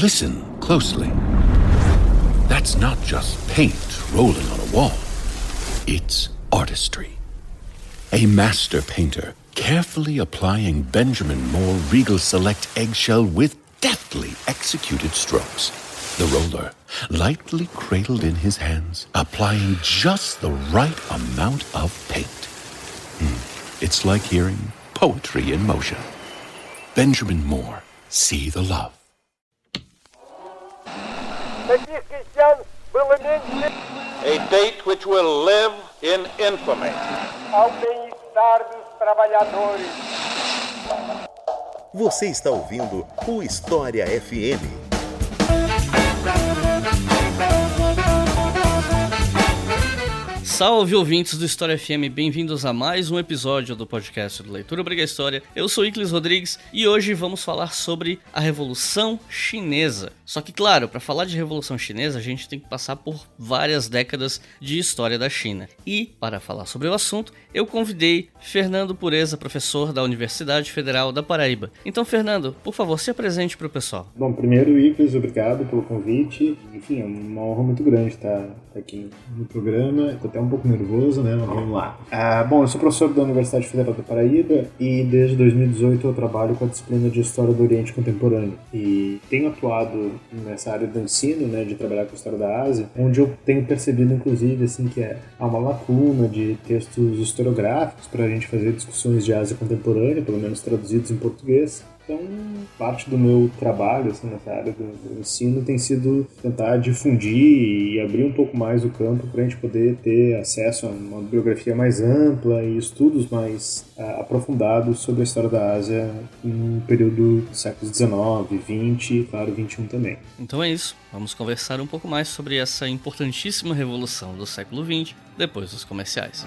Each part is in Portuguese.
listen closely. That's not just paint rolling on a wall. It's artistry. A master painter carefully applying Benjamin Moore Regal Select eggshell with deftly executed strokes. The roller, lightly cradled in his hands, applying just the right amount of paint. It's like hearing poetry in motion. Benjamin Moore, see the love. A date which will live in infamy. Ao bem-estar dos trabalhadores. Você está ouvindo o História FM. Salve, ouvintes do História FM, bem-vindos a mais um episódio do podcast do Leitura Obriga História. Eu sou Iclis Rodrigues e hoje vamos falar sobre a Revolução Chinesa. Só que, claro, para falar de Revolução Chinesa, a gente tem que passar por várias décadas de história da China. E, para falar sobre o assunto, eu convidei Fernando Pureza, professor da Universidade Federal da Paraíba. Então, Fernando, por favor, se apresente para o pessoal. Bom, primeiro, Iclis, obrigado pelo convite. Enfim, é uma honra muito grande estar aqui no programa. Estou até um pouco nervoso, né? Mas vamos lá. Bom, eu sou professor da Universidade Federal da Paraíba e desde 2018 eu trabalho com a disciplina de História do Oriente Contemporâneo. E tenho atuado nessa área do ensino, né, de trabalhar com a História da Ásia, onde eu tenho percebido, inclusive, assim, que há uma lacuna de textos historiográficos para a gente fazer discussões de Ásia contemporânea, pelo menos traduzidos em português. Então, parte do meu trabalho assim, nessa área do ensino tem sido tentar difundir e abrir um pouco mais o campo para a gente poder ter acesso a uma bibliografia mais ampla e estudos mais aprofundados sobre a história da Ásia no período do século XIX, XX e, claro, XXI também. Então é isso, vamos conversar um pouco mais sobre essa importantíssima revolução do século XX depois dos comerciais.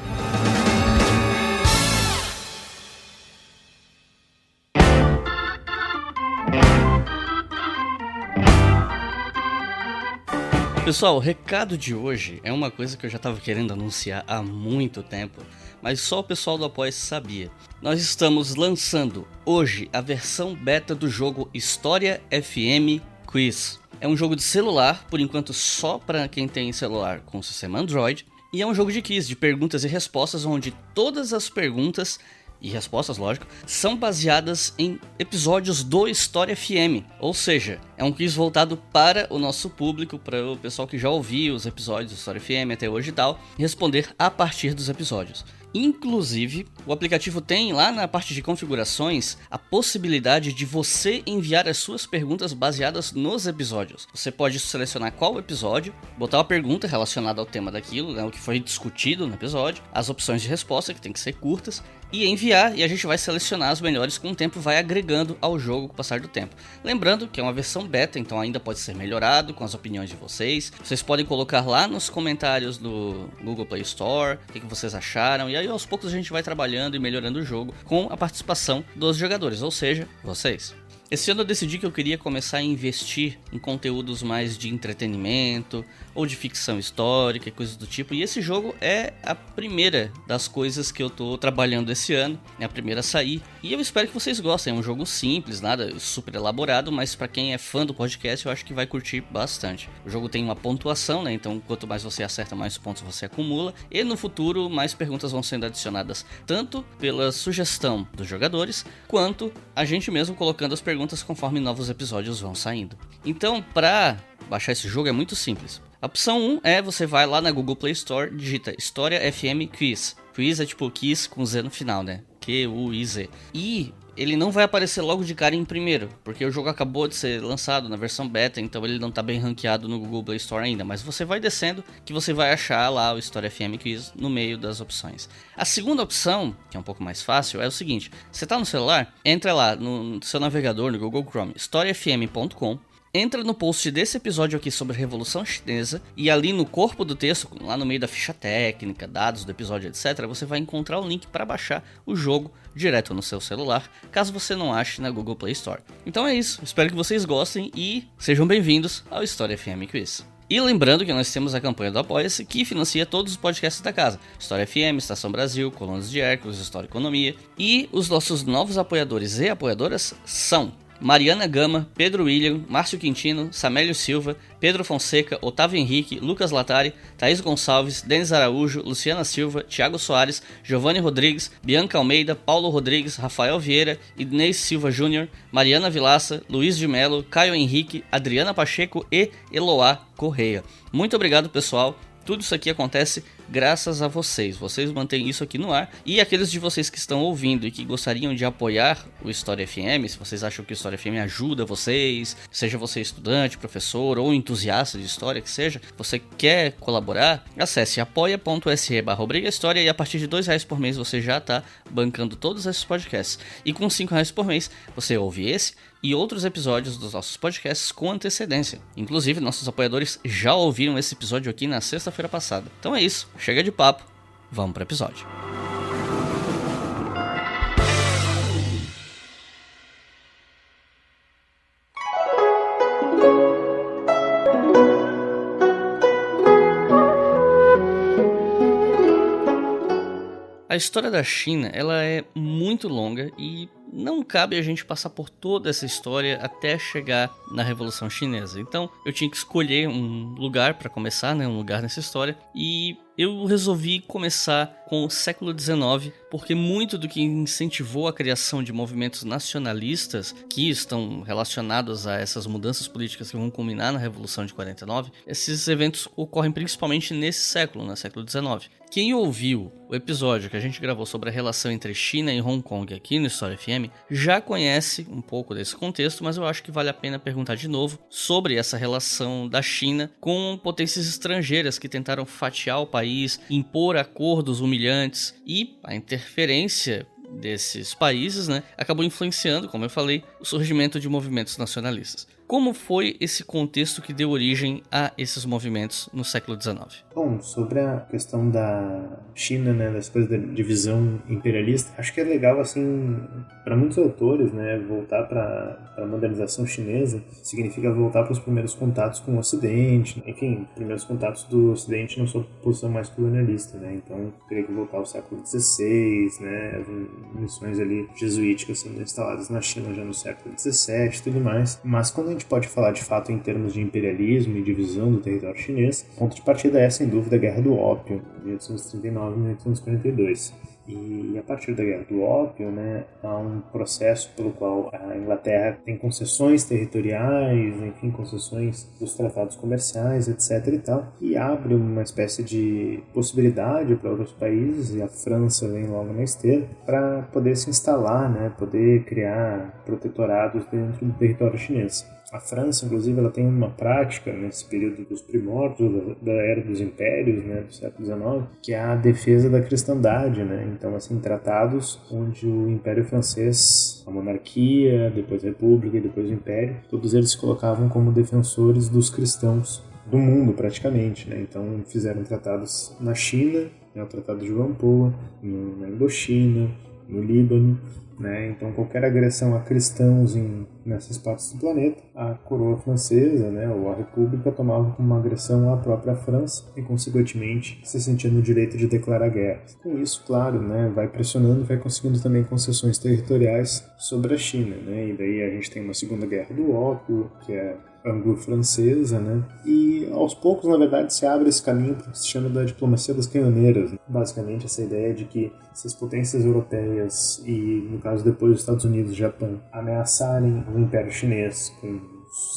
Pessoal, o recado de hoje é uma coisa que eu já estava querendo anunciar há muito tempo, mas só o pessoal do Apoia-se sabia. Nós estamos lançando hoje a versão beta do jogo História FM Quiz. É um jogo de celular, por enquanto só para quem tem celular com o sistema Android, e é um jogo de quiz, de perguntas e respostas, onde todas as perguntas e respostas, lógico, são baseadas em episódios do História FM, ou seja, é um quiz voltado para o nosso público, para o pessoal que já ouviu os episódios do História FM até hoje e tal, responder a partir dos episódios. Inclusive, o aplicativo tem lá na parte de configurações a possibilidade de você enviar as suas perguntas baseadas nos episódios. Você pode selecionar qual episódio, botar uma pergunta relacionada ao tema daquilo, né, o que foi discutido no episódio, as opções de resposta, que tem que ser curtas, e enviar, e a gente vai selecionar as melhores com o tempo, vai agregando ao jogo com o passar do tempo. Lembrando que é uma versão beta, então ainda pode ser melhorado com as opiniões de vocês. Vocês podem colocar lá nos comentários do Google Play Store o que vocês acharam, e aí aos poucos a gente vai trabalhando e melhorando o jogo com a participação dos jogadores, ou seja, vocês. Esse ano eu decidi que eu queria começar a investir em conteúdos mais de entretenimento ou de ficção histórica e coisas do tipo. E esse jogo é a primeira das coisas que eu tô trabalhando esse ano, é a primeira a sair. E eu espero que vocês gostem, é um jogo simples, nada super elaborado, mas para quem é fã do podcast eu acho que vai curtir bastante. O jogo tem uma pontuação, né? Então quanto mais você acerta, mais pontos você acumula. E no futuro mais perguntas vão sendo adicionadas, tanto pela sugestão dos jogadores, quanto a gente mesmo colocando as perguntas conforme novos episódios vão saindo. Então, para baixar esse jogo é muito simples. A opção 1 é você vai lá na Google Play Store, digita História FM Quiz. Quiz é tipo Quiz com Z no final, né? Q-U-I-Z. E ele não vai aparecer logo de cara em primeiro, porque o jogo acabou de ser lançado na versão beta, então ele não está bem ranqueado no Google Play Store ainda, mas você vai descendo que você vai achar lá o História FM Quiz no meio das opções. A segunda opção, que é um pouco mais fácil, é o seguinte: você está no celular, entra lá no seu navegador, no Google Chrome, historiafm.com, entra no post desse episódio aqui sobre a Revolução Chinesa e ali no corpo do texto, lá no meio da ficha técnica, dados do episódio, etc., você vai encontrar o link para baixar o jogo direto no seu celular, caso você não ache na Google Play Store. Então é isso, espero que vocês gostem e sejam bem-vindos ao História FM Quiz. E lembrando que nós temos a campanha do Apoia-se, que financia todos os podcasts da casa. História FM, Estação Brasil, Colunas de Hércules, História e Economia. E os nossos novos apoiadores e apoiadoras são Mariana Gama, Pedro William, Márcio Quintino, Samélio Silva, Pedro Fonseca, Otávio Henrique, Lucas Latari, Thaís Gonçalves, Denis Araújo, Luciana Silva, Thiago Soares, Giovanni Rodrigues, Bianca Almeida, Paulo Rodrigues, Rafael Vieira, Idnês Silva Júnior, Mariana Vilaça, Luiz de Melo, Caio Henrique, Adriana Pacheco e Eloá Correia. Muito obrigado, pessoal. Tudo isso aqui acontece graças a vocês. Vocês mantêm isso aqui no ar. E aqueles de vocês que estão ouvindo e que gostariam de apoiar o História FM, se vocês acham que o História FM ajuda vocês, seja você estudante, professor ou entusiasta de história que seja, você quer colaborar, acesse apoia.se/obrigahistoria e a partir de R$2 por mês você já está bancando todos esses podcasts. E com R$5 por mês você ouve esse e outros episódios dos nossos podcasts com antecedência. Inclusive, nossos apoiadores já ouviram esse episódio aqui na sexta-feira passada. Então é isso, chega de papo, vamos para o episódio. A história da China, ela é muito longa e não cabe a gente passar por toda essa história até chegar na Revolução Chinesa. Então, eu tinha que escolher um lugar para começar, né, um lugar nessa história, e eu resolvi começar com o século XIX, porque muito do que incentivou a criação de movimentos nacionalistas que estão relacionados a essas mudanças políticas que vão culminar na Revolução de 49, esses eventos ocorrem principalmente nesse século, no século XIX. Quem ouviu o episódio que a gente gravou sobre a relação entre China e Hong Kong aqui no História FM já conhece um pouco desse contexto, mas eu acho que vale a pena perguntar de novo sobre essa relação da China com potências estrangeiras que tentaram fatiar o país, impor acordos humilhantes, e a interferência desses países, né, acabou influenciando, como eu falei, o surgimento de movimentos nacionalistas. Como foi esse contexto que deu origem a esses movimentos no século XIX? Bom, sobre a questão da China, né, das coisas da divisão imperialista, acho que é legal, assim, para muitos autores, né, voltar para a modernização chinesa significa voltar para os primeiros contatos com o Ocidente, enfim, primeiros contatos do Ocidente na sua posição mais colonialista, né, então teria que voltar ao século XVI, né, as missões ali jesuíticas sendo instaladas na China já no século XVII e tudo mais, mas quando a gente pode falar de fato em termos de imperialismo e divisão do território chinês, o ponto de partida é, sem dúvida, a Guerra do Ópio, de 1839 e 1842. E a partir da Guerra do Ópio, né, há um processo pelo qual a Inglaterra tem concessões territoriais, enfim, concessões dos tratados comerciais, etc. e tal, e abre uma espécie de possibilidade para outros países, e a França vem logo na esteira, para poder se instalar, né, poder criar protetorados dentro do território chinês. A França, inclusive, ela tem uma prática nesse período dos primórdios da era dos impérios, né, do século XIX, que é a defesa da cristandade, né? Então, assim, tratados onde o Império Francês, a monarquia, depois a República e depois o Império, todos eles se colocavam como defensores dos cristãos do mundo, praticamente, né? Então, fizeram tratados na China, né, o Tratado de Whampoa, na Indochina, no Líbano, né? Então, qualquer agressão a cristãos nessas partes do planeta, a coroa francesa, né, ou a República, tomava como uma agressão à própria França e, consequentemente, se sentia no direito de declarar guerra. Com isso, claro, né, vai pressionando, vai conseguindo também concessões territoriais sobre a China, né? E daí a gente tem uma Segunda Guerra do Ópio, que é anglo-francesa, né? E aos poucos, na verdade, se abre esse caminho para o que se chama da diplomacia das canhoneiras. Basicamente, essa ideia de que se as potências europeias e, no caso depois, os Estados Unidos e Japão ameaçarem o Império Chinês com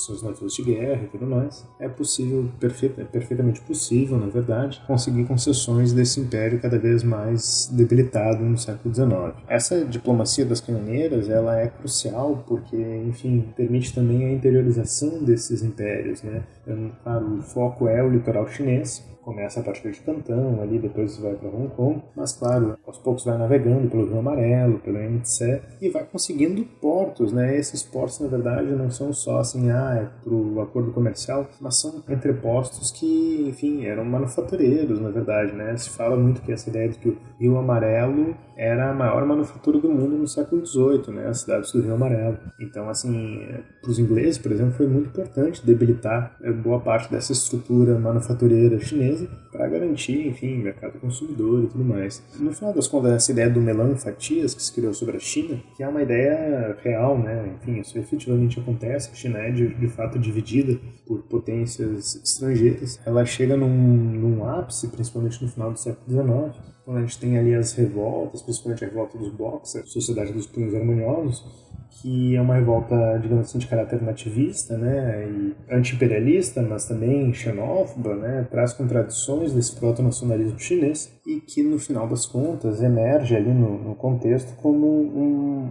seus navios de guerra e tudo mais, é possível, perfeitamente possível, na verdade, conseguir concessões desse império cada vez mais debilitado no século XIX. Essa diplomacia das canhoneiras, ela é crucial porque, enfim, permite também a interiorização desses impérios, né? Então, claro, o foco é o litoral chinês, começa a partir de Cantão, ali depois vai para Hong Kong, mas claro, aos poucos vai navegando pelo Rio Amarelo, pelo Yangtze e vai conseguindo portos, né? Esses portos, na verdade, não são só assim, é pro acordo comercial, mas são entrepostos que, enfim, eram manufatureiros, na verdade, né? Se fala muito que essa ideia de que o Rio Amarelo era a maior manufatura do mundo no século XVIII, né? As cidades do Rio Amarelo. Então, assim, para os ingleses, por exemplo, foi muito importante debilitar boa parte dessa estrutura manufatureira chinesa para garantir, enfim, mercado consumidor e tudo mais. No final das contas, essa ideia do melão em fatias que se criou sobre a China, que é uma ideia real, né? Enfim, isso efetivamente acontece. A China é de fato dividida por potências estrangeiras. Ela chega num ápice, principalmente no final do século XIX, quando a gente tem ali as revoltas, principalmente a revolta dos Boxers, Sociedade dos Punhos Harmoniosos, que é uma revolta, digamos assim, de caráter nativista, né, e anti-imperialista, mas também xenófoba, né, traz contradições desse proto-nacionalismo chinês e que, no final das contas, emerge ali no contexto como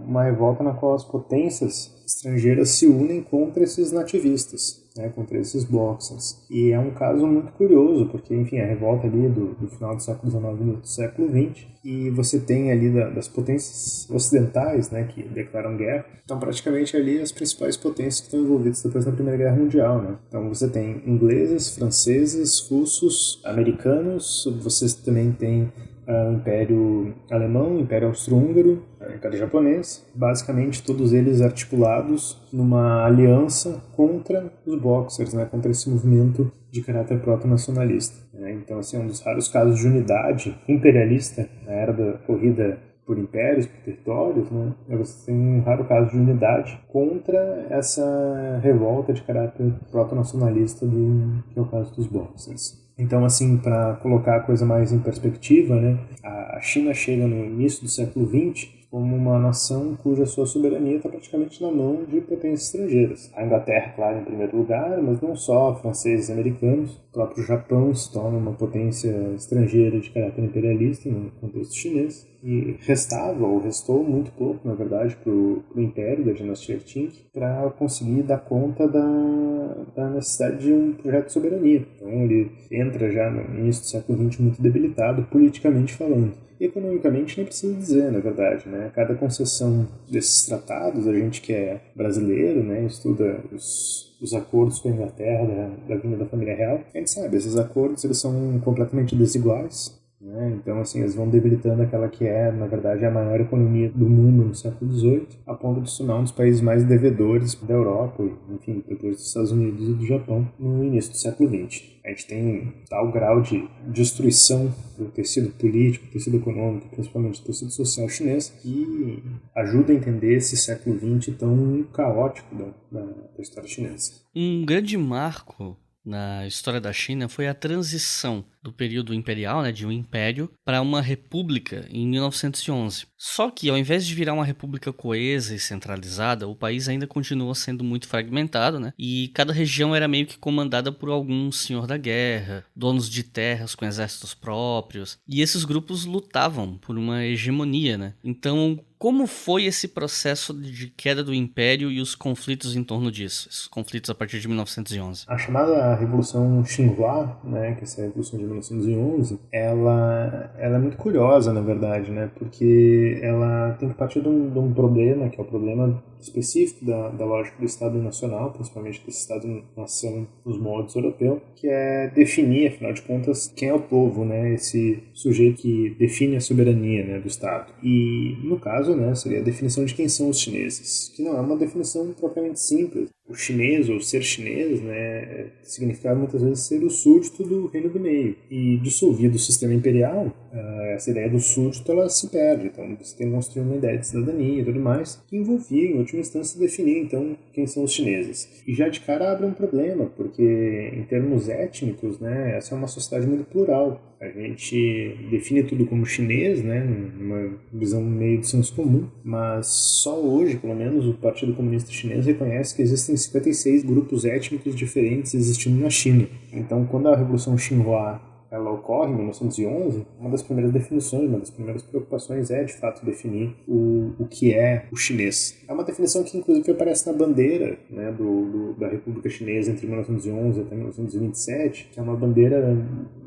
uma revolta na qual as potências estrangeiras se unem contra esses nativistas, né, contra esses boxers. E é um caso muito curioso, porque, enfim, a revolta ali do final do século XIX e do século XX, e você tem ali das potências ocidentais, né, que declaram guerra, então praticamente ali as principais potências que estão envolvidas depois da Primeira Guerra Mundial, né. Então você tem ingleses, franceses, russos, americanos, você também tem o Império Alemão, o Império Austro-Húngaro, o Império Japonês, basicamente todos eles articulados numa aliança contra os Boxers, né, contra esse movimento de caráter proto-nacionalista. Né. Então, assim, é um dos raros casos de unidade imperialista na era da corrida por impérios, por territórios, né, você tem um raro caso de unidade contra essa revolta de caráter proto-nacionalista que é o caso dos Boxers. Então, assim, para colocar a coisa mais em perspectiva, né, a China chega no início do século XX como uma nação cuja sua soberania está praticamente na mão de potências estrangeiras. A Inglaterra, claro, em primeiro lugar, mas não só, franceses e americanos. O próprio Japão se torna uma potência estrangeira de caráter imperialista no contexto chinês. E restou muito pouco, na verdade, para o Império da dinastia Qing para conseguir dar conta da necessidade de um projeto de soberania. Então ele entra já no início do século XX muito debilitado, politicamente falando. E economicamente nem preciso dizer, na verdade, né? Cada concessão desses tratados, a gente que é brasileiro, né, estuda os acordos com a Inglaterra da vinda da família real, a gente sabe, esses acordos eles são completamente desiguais, né? Então, assim, eles vão debilitando aquela que é, na verdade, a maior economia do mundo no século XVIII, a ponto de se tornar um dos países mais devedores da Europa, enfim, depois dos Estados Unidos e do Japão, no início do século XX. A gente tem tal grau de destruição do tecido político, do tecido econômico, principalmente do tecido social chinês, que ajuda a entender esse século XX tão caótico da história chinesa. Um grande marco na história da China foi a transição do período imperial, né, de um império, para uma república em 1911. Só que, ao invés de virar uma república coesa e centralizada, o país ainda continua sendo muito fragmentado, né, e cada região era meio que comandada por algum senhor da guerra, donos de terras com exércitos próprios, e esses grupos lutavam por uma hegemonia, né. Então, como foi esse processo de queda do império e os conflitos em torno disso? Esses conflitos a partir de 1911? A chamada Revolução Xinhua, né, que é essa revolução de 1911, ela é muito curiosa, na verdade, né, porque ela tem que partir de um problema, que é o problema específico da lógica do Estado Nacional, principalmente desse Estado-nação nos moldes europeus, que é definir, afinal de contas, quem é o povo, né, esse sujeito que define a soberania, né, do Estado. E, no caso, né, seria a definição de quem são os chineses, que não é uma definição propriamente simples. O chinês, ou ser chinês, né, significava muitas vezes ser o súdito do Reino do Meio. E dissolvido o sistema imperial, essa ideia do súdito ela se perde. Então você tem que construir uma ideia de cidadania e tudo mais, que envolvia, em última instância, definir então quem são os chineses. E já de cara abre um problema, porque em termos étnicos, né, essa é uma sociedade muito plural. A gente define tudo como chinês, né, numa visão meio de senso comum, mas só hoje, pelo menos, o Partido Comunista Chinês reconhece que existem 56 grupos étnicos diferentes existindo na China. Então, quando a Revolução Xinhua ela ocorre em 1911, uma das primeiras definições, uma das primeiras preocupações é, de fato, definir o que é o chinês. É uma definição que, inclusive, aparece na bandeira, né, da República Chinesa entre 1911 até 1927, que é uma bandeira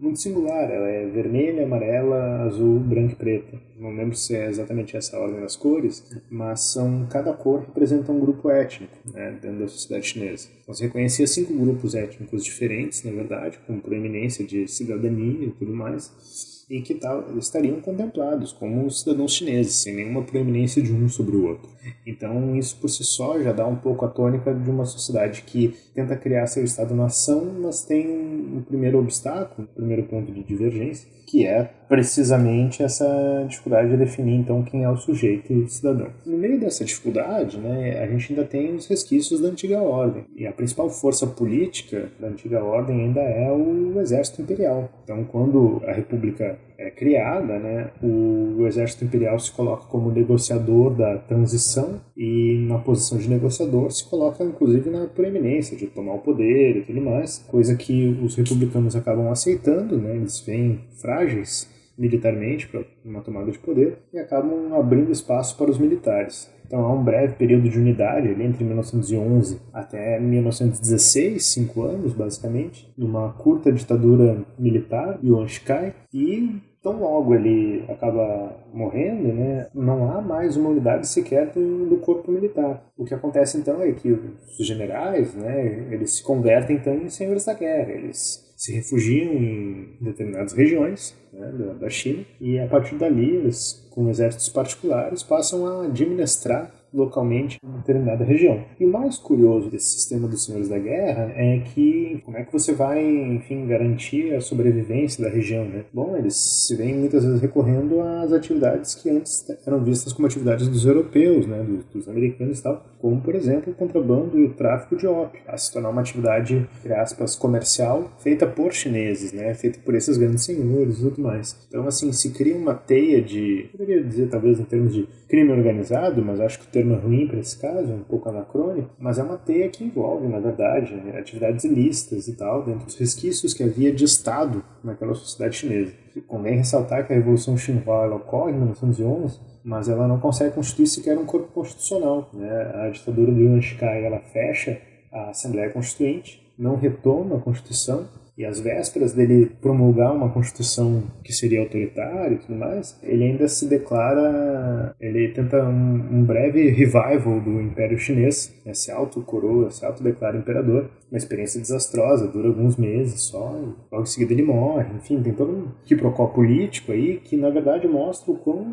muito singular. Ela é vermelha, amarela, azul, branca e preta. Não lembro se é exatamente essa a ordem das cores, mas cada cor representa um grupo étnico, né, dentro da sociedade chinesa. Então, você reconhecia 5 grupos étnicos diferentes, na verdade, com proeminência de cidadania e tudo mais. e que estariam contemplados como cidadãos chineses, sem nenhuma proeminência de um sobre o outro. Então isso por si só já dá um pouco a tônica de uma sociedade que tenta criar seu Estado-nação, mas tem um primeiro obstáculo, um primeiro ponto de divergência, que é precisamente essa dificuldade de definir então quem é o sujeito cidadão. No meio dessa dificuldade, né, a gente ainda tem os resquícios da antiga ordem, e a principal força política da antiga ordem ainda é o exército imperial. Então, quando a república é criada, né, o exército imperial se coloca como negociador da transição, e na posição de negociador se coloca inclusive na proeminência de tomar o poder e tudo mais, coisa que os republicanos acabam aceitando, né, eles veem frágeis militarmente para uma tomada de poder e acabam abrindo espaço para os militares. Então há um breve período de unidade ali entre 1911 até 1916, 5 anos basicamente, numa curta ditadura militar, Yuan Shikai, e tão logo ele acaba morrendo, né, não há mais uma unidade sequer do corpo militar. O que acontece então é que os generais, né, eles se convertem então em senhores da guerra, eles se refugiam em determinadas regiões, né, da China, e a partir dali eles, com exércitos particulares, passam a administrar localmente em determinada região. E o mais curioso desse sistema dos senhores da guerra é que como é que você vai, enfim, garantir a sobrevivência da região, né? Bom, eles se veem muitas vezes recorrendo às atividades que antes eram vistas como atividades dos europeus, né, dos americanos e tal, como, por exemplo, o contrabando e o tráfico de ópio, a se tornar uma atividade, entre aspas, comercial, feita por chineses, né, feita por esses grandes senhores e tudo mais. Então, assim, se cria uma teia de, eu poderia dizer talvez em termos de crime organizado, mas acho que o termo é ruim para esse caso, é um pouco anacrônico, mas é uma teia que envolve, na verdade, né, atividades ilícitas e tal, dentro dos resquícios que havia de Estado naquela sociedade chinesa. E convém ressaltar que a Revolução Xinhua ela ocorre em 1911, mas ela não consegue constituir sequer um corpo constitucional, né? A ditadura do Yuan Shikai ela fecha a Assembleia Constituinte, não retoma a Constituição, e às vésperas dele promulgar uma Constituição que seria autoritária e tudo mais, ele ainda se declara, ele tenta um breve revival do Império Chinês, né, se autocoroa, se autodeclara imperador, uma experiência desastrosa, dura alguns meses só, e logo em seguida ele morre, enfim, tem todo um quiprocó político aí, que na verdade mostra o quão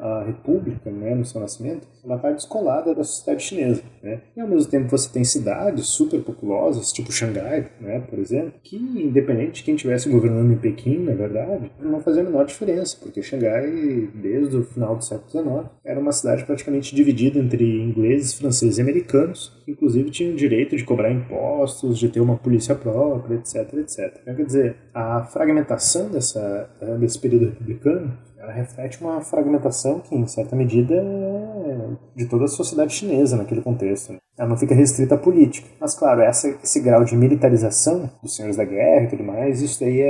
a República, né, no seu nascimento, ela está descolada da sociedade chinesa, né, e ao mesmo tempo você tem cidades super populosas, tipo Xangai, né, por exemplo, que independente de quem estivesse governando em Pequim, na verdade, não fazia a menor diferença, porque Xangai, desde o final do século XIX, era uma cidade praticamente dividida entre ingleses, franceses e americanos, que inclusive tinham o direito de cobrar impostos, de ter uma polícia própria, etc, etc. Então, quer dizer, a fragmentação desse período republicano, ela reflete uma fragmentação que, em certa medida, é de toda a sociedade chinesa naquele contexto, né? Ela não fica restrita à política. Mas, claro, esse grau de militarização dos senhores da guerra e tudo mais, isso daí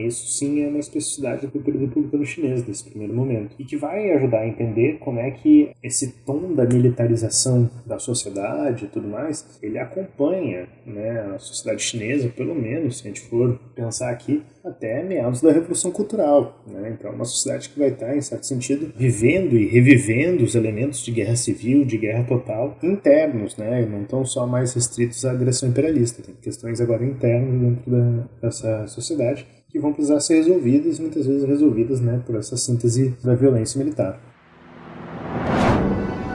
isso sim é uma especificidade do período republicano chinês, desse primeiro momento. E que vai ajudar a entender como é que esse tom da militarização da sociedade e tudo mais, ele acompanha, né, a sociedade chinesa, pelo menos, se a gente for pensar aqui, até meados da Revolução Cultural, né? Então é uma sociedade que vai estar, em certo sentido, vivendo e revivendo os elementos de guerra civil, de guerra total, internos, né? Não estão só mais restritos à agressão imperialista, tem questões agora internas dentro dessa sociedade que vão precisar ser resolvidas, muitas vezes resolvidas, né, por essa síntese da violência militar.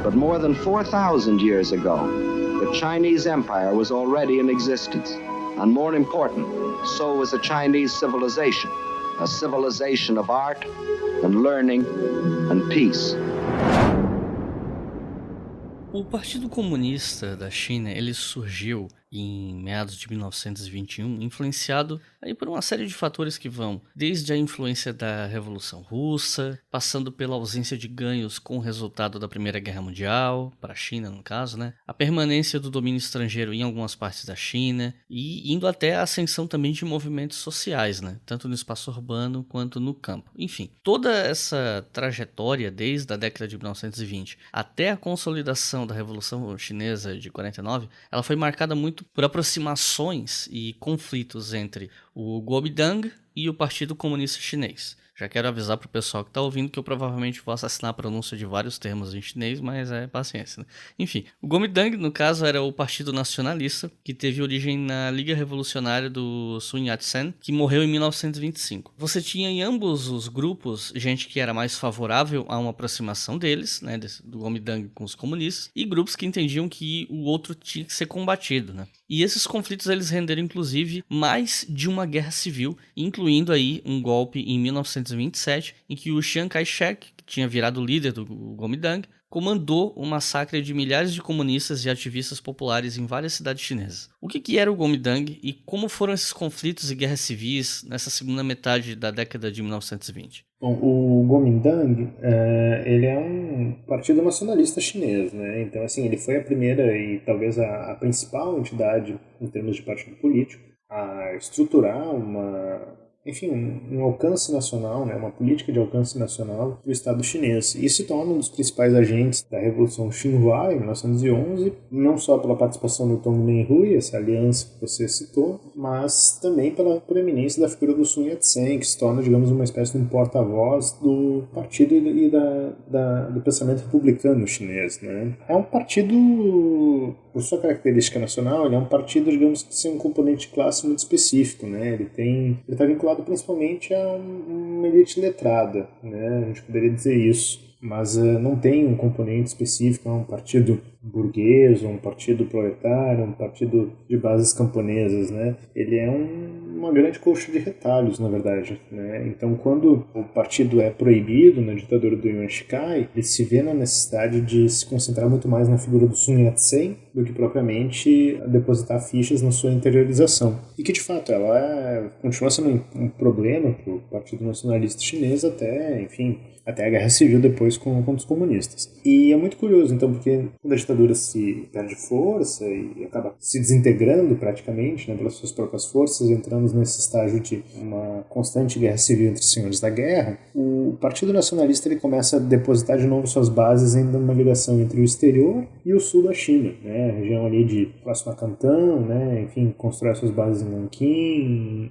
But more than 4,000 years ago, the Chinese Empire was already in existence. And more important, so was a Chinese civilization, a civilization of art and learning and peace. O Partido Comunista da China, ele surgiu em meados de 1921, influenciado aí por uma série de fatores que vão desde a influência da Revolução Russa, passando pela ausência de ganhos com o resultado da Primeira Guerra Mundial, para a China no caso, né? A permanência do domínio estrangeiro em algumas partes da China e indo até a ascensão também de movimentos sociais, né? Tanto no espaço urbano quanto no campo. Enfim, toda essa trajetória desde a década de 1920 até a consolidação da Revolução Chinesa de 49, ela foi marcada muito por aproximações e conflitos entre o Kuomintang e o Partido Comunista Chinês. Já quero avisar pro pessoal que tá ouvindo que eu provavelmente vou assassinar a pronúncia de vários termos em chinês, mas é paciência, né? Enfim, o Kuomintang, no caso, era o partido nacionalista que teve origem na Liga Revolucionária do Sun Yat-sen, que morreu em 1925. Você tinha em ambos os grupos gente que era mais favorável a uma aproximação deles, né, do Kuomintang com os comunistas, e grupos que entendiam que o outro tinha que ser combatido, né? E esses conflitos eles renderam inclusive mais de uma guerra civil, incluindo aí um golpe em 1927 em que o Chiang Kai-shek, que tinha virado líder do Kuomintang, comandou o massacre de milhares de comunistas e ativistas populares em várias cidades chinesas. O que era o Kuomintang e como foram esses conflitos e guerras civis nessa segunda metade da década de 1920? Bom, o Kuomintang, ele é um partido nacionalista chinês, né? Então, assim, ele foi a primeira e talvez a principal entidade em termos de partido político a estruturar um alcance nacional, né, uma política de alcance nacional do Estado chinês, e se torna um dos principais agentes da Revolução Xinhua em 1911, não só pela participação do Tongmei-Hui, essa aliança que você citou, mas também pela proeminência da figura do Sun Yat-sen, que se torna, digamos, uma espécie de um porta-voz do partido e do pensamento republicano chinês, né? É um partido, por sua característica nacional, ele é um partido, digamos, que tem um componente de classe muito específico, né? Ele está vinculado principalmente a uma elite letrada, né? A gente poderia dizer isso, mas não tem um componente específico, é um partido burguês, um partido proletário, um partido de bases camponesas, né? Ele é uma grande colcha de retalhos, na verdade, né? Então, quando o partido é proibido na ditadura do Yuan Shikai, ele se vê na necessidade de se concentrar muito mais na figura do Sun Yat-sen do que propriamente depositar fichas na sua interiorização. E que, de fato, ela continua sendo um problema para o Partido Nacionalista Chinês até a Guerra Civil depois com os comunistas. E é muito curioso, então, porque quando a ditadura se perde força e acaba se desintegrando praticamente, né, pelas suas próprias forças, entramos nesse estágio de uma constante guerra civil entre os senhores da guerra, o Partido Nacionalista ele começa a depositar de novo suas bases em uma ligação entre o exterior e o sul da China, né, a região ali de próximo a Canton, né, constrói suas bases em Nanquim,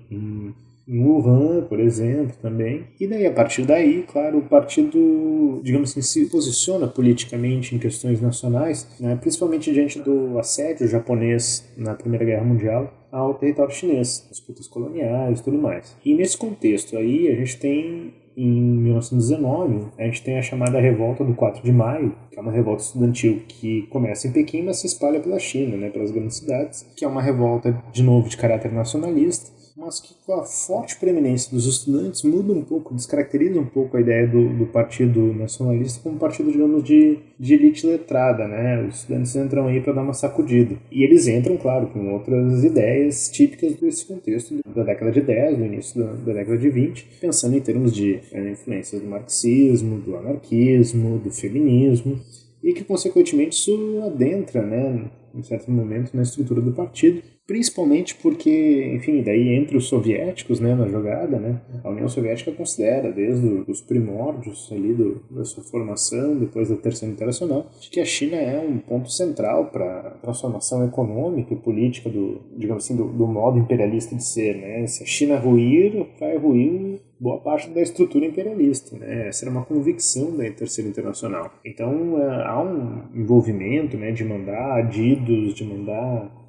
em Wuhan, por exemplo, também. E daí, a partir daí, claro, o partido, digamos assim, se posiciona politicamente em questões nacionais, né, principalmente diante do assédio japonês na Primeira Guerra Mundial ao território chinês, disputas coloniais e tudo mais. E nesse contexto aí, a gente tem, em 1919, a gente tem a chamada Revolta do 4 de Maio, que é uma revolta estudantil que começa em Pequim, mas se espalha pela China, né, pelas grandes cidades, que é uma revolta, de novo, de caráter nacionalista, mas que com a forte preeminência dos estudantes muda um pouco, descaracteriza um pouco a ideia do partido nacionalista como um partido, digamos, de elite letrada, né? Os estudantes entram aí para dar uma sacudida. E eles entram, claro, com outras ideias típicas desse contexto da década de 10, do início da década de 20, pensando em termos de influências do marxismo, do anarquismo, do feminismo, e que, consequentemente, isso adentra, né, em certo momento, na estrutura do partido, principalmente porque, daí entre os soviéticos, né, na jogada, né, a União Soviética considera, desde os primórdios ali da sua formação, depois da Terceira Internacional, de que a China é um ponto central para a transformação econômica e política do modo imperialista de ser, né. Se a China ruir, vai ruir boa parte da estrutura imperialista, né? Essa era uma convicção da Terceira Internacional. Então, há um envolvimento, né, de mandar adidos, de mandar,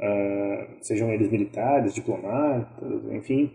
sejam eles militares, diplomatas,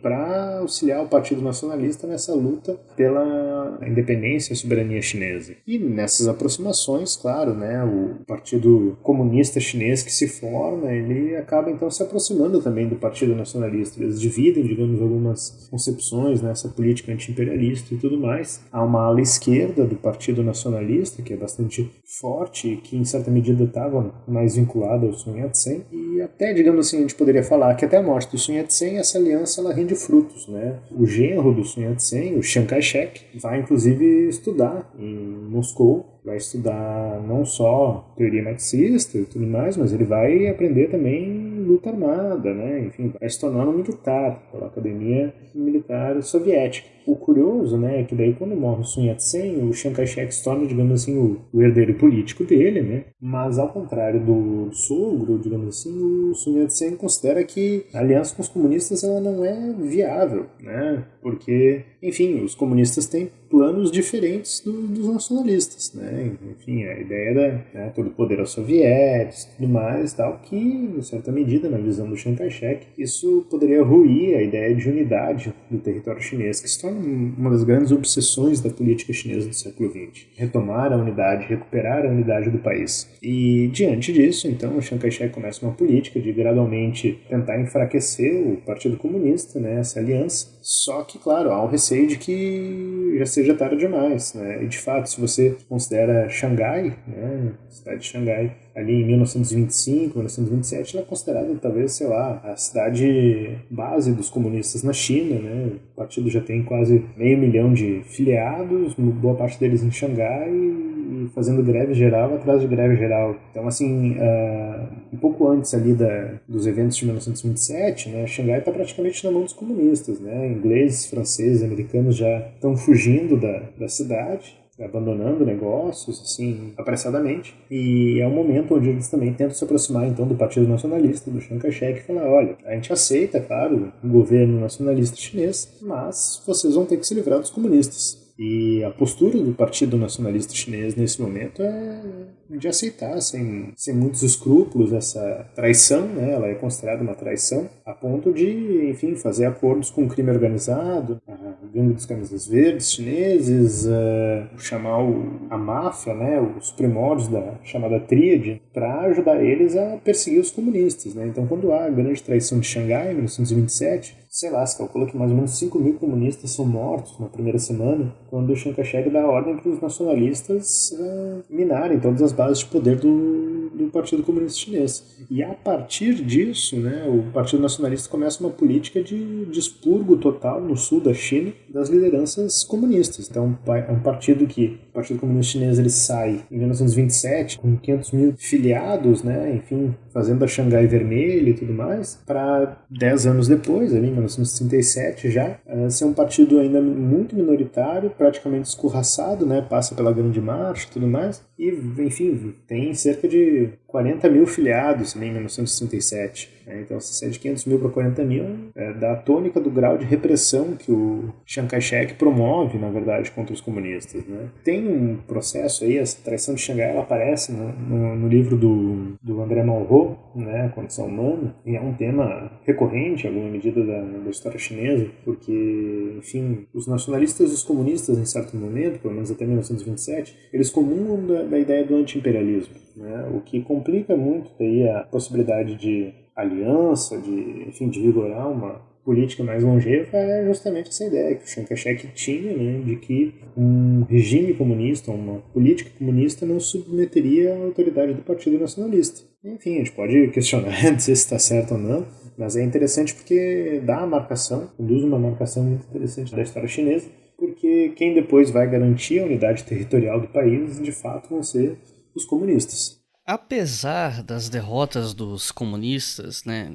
para auxiliar o Partido Nacionalista nessa luta pela independência e soberania chinesa. E nessas aproximações, claro, né, o Partido Comunista Chinês que se forma, ele acaba então se aproximando também do Partido Nacionalista. Eles dividem, digamos, algumas concepções nessa política anti-imperialista e tudo mais. Há uma ala esquerda do Partido Nacionalista, que é bastante forte, que em certa medida estava mais vinculada ao Sun Yat-sen, e até, digamos assim, a gente poderia falar que até a morte do Sun Yat-sen, essa aliança ela rende frutos, né? O genro do Sun Yat-sen, o Chiang Kai-shek, vai inclusive estudar em Moscou, vai estudar não só teoria marxista e tudo mais, mas ele vai aprender também luta armada, né? Vai se tornar um militar pela Academia Militar Soviética. O curioso, né, é que daí quando morre o Sun Yat-sen, o Chiang Kai-shek se torna, digamos assim, o herdeiro político dele, né? Mas ao contrário do sogro, digamos assim, o Sun Yat-sen considera que a aliança com os comunistas ela não é viável, né? Porque, enfim, os comunistas têm planos diferentes dos nacionalistas, né? Enfim, a ideia era todo o poder aos sovietes e tudo mais, tal, que, em certa medida, na visão do Chiang Kai-shek, isso poderia ruir a ideia de unidade do território chinês, que se torna uma das grandes obsessões da política chinesa do século XX. Retomar a unidade, recuperar a unidade do país. E, diante disso, então, o Chiang Kai-shek começa uma política de gradualmente tentar enfraquecer o Partido Comunista, né, essa aliança, só que, claro, há um receio de que já seja tarde demais, né? E de fato, se você considera Xangai, né, a cidade de Xangai, ali em 1925, 1927, ela é considerada talvez, sei lá, a cidade base dos comunistas na China, né? O partido já tem quase 500 mil de filiados, boa parte deles em Xangai e fazendo greve geral atrás de greve geral. Então, assim, um pouco antes ali dos eventos de 1927, né, Xangai está praticamente na mão dos comunistas, né? Ingleses, franceses, americanos já estão fugindo da cidade, abandonando negócios, assim, apressadamente. E é um momento onde eles também tentam se aproximar, então, do Partido Nacionalista, do Chiang Kai-shek, e falar, olha, a gente aceita, claro, o governo nacionalista chinês, mas vocês vão ter que se livrar dos comunistas. E a postura do Partido Nacionalista Chinês nesse momento é de aceitar, sem muitos escrúpulos, essa traição, né? Ela é considerada uma traição, a ponto de, enfim, fazer acordos com o crime organizado, a gangue dos camisas verdes chineses, chamar a máfia, né? Os primórdios da chamada tríade, para ajudar eles a perseguir os comunistas, né? Então, quando há a grande traição de Xangai, em 1927, sei lá, se calcula que mais ou menos 5 mil comunistas são mortos na primeira semana, quando o Chiang Kai-shek dá ordem para os nacionalistas minarem todas as bases de poder do Partido Comunista Chinês. E a partir disso, né, o Partido Nacionalista começa uma política de expurgo total no sul da China das lideranças comunistas. Então é um partido que, o Partido Comunista Chinês, ele sai em 1927 com 500 mil filiados, né, enfim, fazendo a Xangai vermelha e tudo mais, para 10 anos depois, ali em 1937 já, ser um partido ainda muito minoritário, praticamente escorraçado, né, passa pela Grande Marcha e tudo mais, e, enfim, tem cerca de 40 mil filiados em 1967. Né? Então, se sai de 500 mil para 40 mil, dá a tônica do grau de repressão que o Chiang Kai-shek promove, na verdade, contra os comunistas. Né? Tem um processo aí, essa traição de Xangai, ela aparece no livro do André Malraux, né, Condição Humana, e é um tema recorrente, em alguma medida, da história chinesa, porque, enfim, os nacionalistas e os comunistas, em certo momento, pelo menos até 1927, eles comungam da ideia do anti-imperialismo, né, o que complica muito daí a possibilidade de aliança, de vigorar uma política mais longeva, é justamente essa ideia que o Chiang Kai-shek tinha, né, de que um regime comunista, uma política comunista não submeteria à autoridade do Partido Nacionalista. Enfim, a gente pode questionar, dizer se está certo ou não, mas é interessante porque dá a marcação, conduz uma marcação muito interessante da história chinesa, porque quem depois vai garantir a unidade territorial do país, de fato, vão ser os comunistas. Apesar das derrotas dos comunistas, né,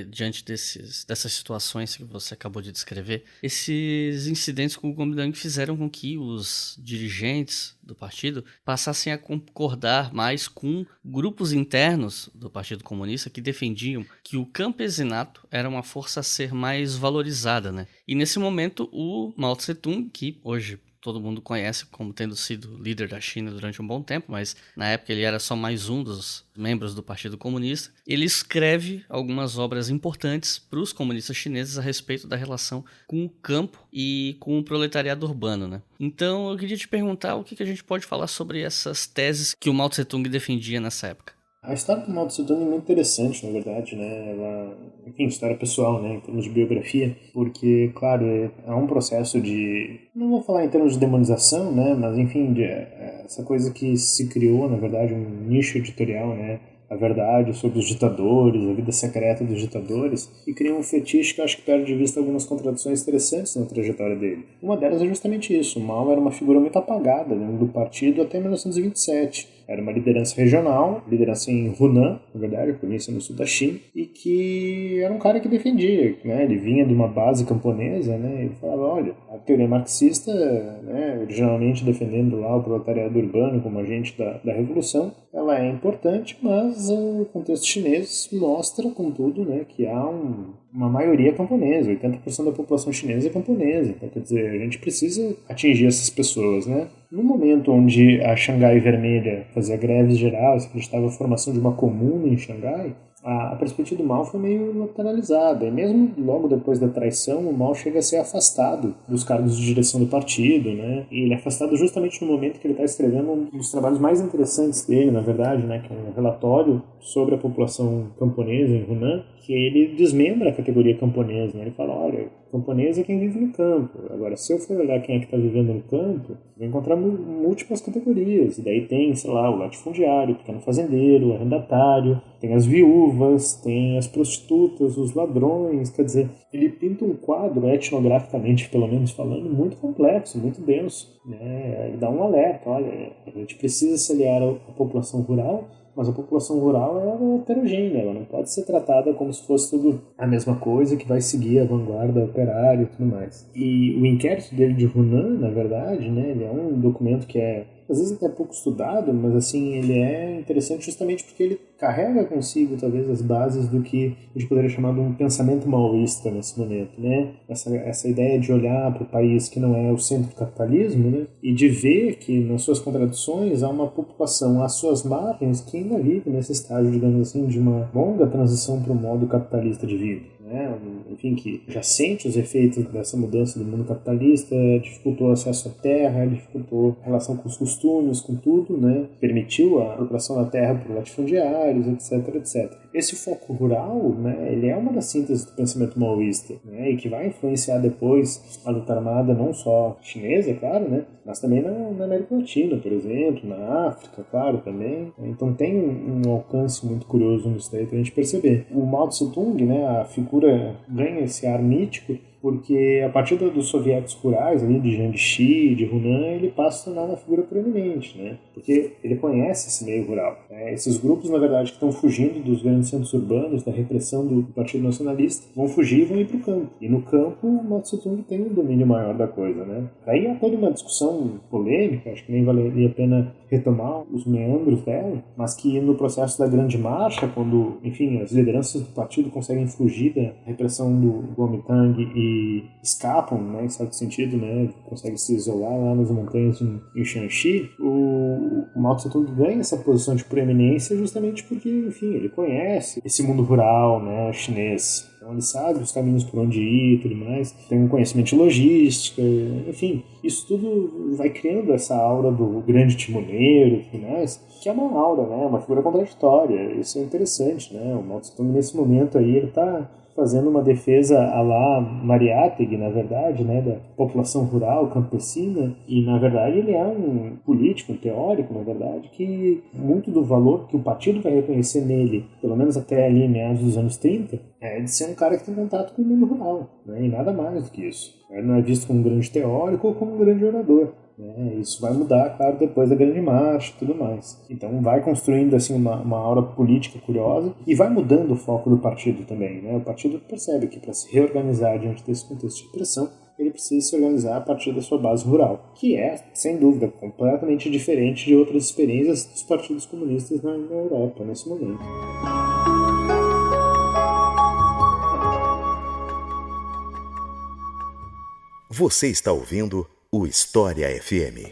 diante dessas situações que você acabou de descrever, esses incidentes com o Kuomintang fizeram com que os dirigentes do partido passassem a concordar mais com grupos internos do Partido Comunista que defendiam que o campesinato era uma força a ser mais valorizada, né? E nesse momento o Mao Tse-tung, que hoje todo mundo conhece como tendo sido líder da China durante um bom tempo, mas na época ele era só mais um dos membros do Partido Comunista, ele escreve algumas obras importantes para os comunistas chineses a respeito da relação com o campo e com o proletariado urbano, né? Então eu queria te perguntar o que a gente pode falar sobre essas teses que o Mao Tse-tung defendia nessa época. A história do Mao Tse-tung é muito interessante, na verdade, né? Ela, enfim, história pessoal, né? Em termos de biografia, porque, claro, é um processo de, não vou falar em termos de demonização, né? Mas, enfim, essa coisa que se criou, na verdade, um nicho editorial, né? A verdade sobre os ditadores, a vida secreta dos ditadores, e cria um fetiche que eu acho que perde de vista algumas contradições interessantes na trajetória dele. Uma delas é justamente isso, o Mao era uma figura muito apagada dentro do partido até 1927. Era uma liderança regional, liderança em Hunan, na verdade, província no sul da China, e que era um cara que defendia, né? Ele vinha de uma base camponesa, né? Ele falava, olha, a teoria marxista, né, originalmente defendendo lá o proletariado urbano como agente da revolução, ela é importante, mas o contexto chinês mostra, contudo, né, que há uma maioria camponesa, 80% da população chinesa é camponesa, então quer dizer, a gente precisa atingir essas pessoas, né? No momento onde a Xangai Vermelha fazia greves gerais, acreditava a formação de uma comuna em Xangai, a perspectiva do Mao foi meio lateralizada, e mesmo logo depois da traição, o Mao chega a ser afastado dos cargos de direção do partido, né? E ele é afastado justamente no momento que ele está escrevendo um dos trabalhos mais interessantes dele, na verdade, né? Que é um relatório sobre a população camponesa em Hunan, que ele desmembra a categoria camponesa, né? Ele fala, olha, camponês é quem vive no campo. Agora, se eu for olhar quem é que está vivendo no campo, vou encontrar múltiplas categorias. E daí tem, sei lá, o latifundiário, o pequeno fazendeiro, o arrendatário, tem as viúvas, tem as prostitutas, os ladrões. Quer dizer, ele pinta um quadro, etnograficamente pelo menos falando, muito complexo, muito denso, né? Ele dá um alerta, olha, a gente precisa se aliar à população rural, mas a população rural é heterogênea, ela não pode ser tratada como se fosse tudo a mesma coisa, que vai seguir a vanguarda operária e tudo mais. E o inquérito dele de Hunan, na verdade, né, ele é um documento que é, às vezes até pouco estudado, mas assim, ele é interessante justamente porque ele carrega consigo, talvez, as bases do que a gente poderia chamar de um pensamento maoísta nesse momento, né? Essa ideia de olhar para o país que não é o centro do capitalismo, né? E de ver que, nas suas contradições, há uma população às suas margens que ainda vive nesse estágio, digamos assim, de uma longa transição para o modo capitalista de vida. Né? Enfim, que já sente os efeitos dessa mudança do mundo capitalista, dificultou o acesso à terra, dificultou a relação com os costumes, com tudo, né? Permitiu a apropriação da terra por latifundiários, etc, etc. Esse foco rural, né, ele é uma das sínteses do pensamento maoísta, né, e que vai influenciar depois a luta armada não só chinesa, claro, né, mas também na América Latina, por exemplo, na África, claro, também. Então tem um alcance muito curioso nisso daí pra gente perceber. O Mao Tse-tung, né, a figura ganha esse ar mítico porque a partir dos soviéticos rurais, ali de Jiangxi, de Hunan, ele passa a tornar uma figura proeminente, né? Porque ele conhece esse meio rural. Esses grupos, na verdade, que estão fugindo dos grandes centros urbanos, da repressão do Partido Nacionalista, vão fugir e vão ir para o campo. E no campo, o Mao Tse-tung tem um domínio maior da coisa, né? Aí há toda uma discussão polêmica, acho que nem valeria a pena retomar os meandros dela, mas que no processo da Grande Marcha, quando, enfim, as lideranças do partido conseguem fugir da repressão do Kuomintang e escapam, né, em certo sentido, né, conseguem se isolar lá nas montanhas em Shanxi, o Mao Tse-tung ganha essa posição de preeminência justamente porque, enfim, ele conhece esse mundo rural, né, chinês. Então ele sabe os caminhos por onde ir e tudo mais, tem um conhecimento de logística, enfim, isso tudo vai criando essa aura do grande timoneiro e tudo mais, que é uma aura, né, uma figura contraditória, isso é interessante, né, o Mao Tse-tung nesse momento aí, ele está fazendo uma defesa à la Mariátegui, na verdade, né, da população rural, campesina, e na verdade ele é um político, um teórico, na verdade, que muito do valor que o partido vai reconhecer nele, pelo menos até ali meados dos anos 30, é de ser um cara que tem contato com o mundo rural, né, e nada mais do que isso. Ele não é visto como um grande teórico ou como um grande orador. Isso vai mudar, claro, depois da Grande Marcha e tudo mais. Então vai construindo assim, uma aura política curiosa e vai mudando o foco do partido também. Né? O partido percebe que para se reorganizar diante desse contexto de pressão, ele precisa se organizar a partir da sua base rural, que é, sem dúvida, completamente diferente de outras experiências dos partidos comunistas na Europa nesse momento. Você está ouvindo o História FM.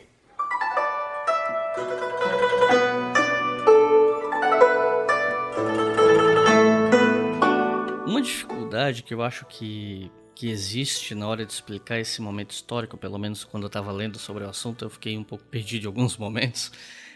Uma dificuldade que eu acho que existe na hora de explicar esse momento histórico, pelo menos quando eu estava lendo sobre o assunto, eu fiquei um pouco perdido em alguns momentos,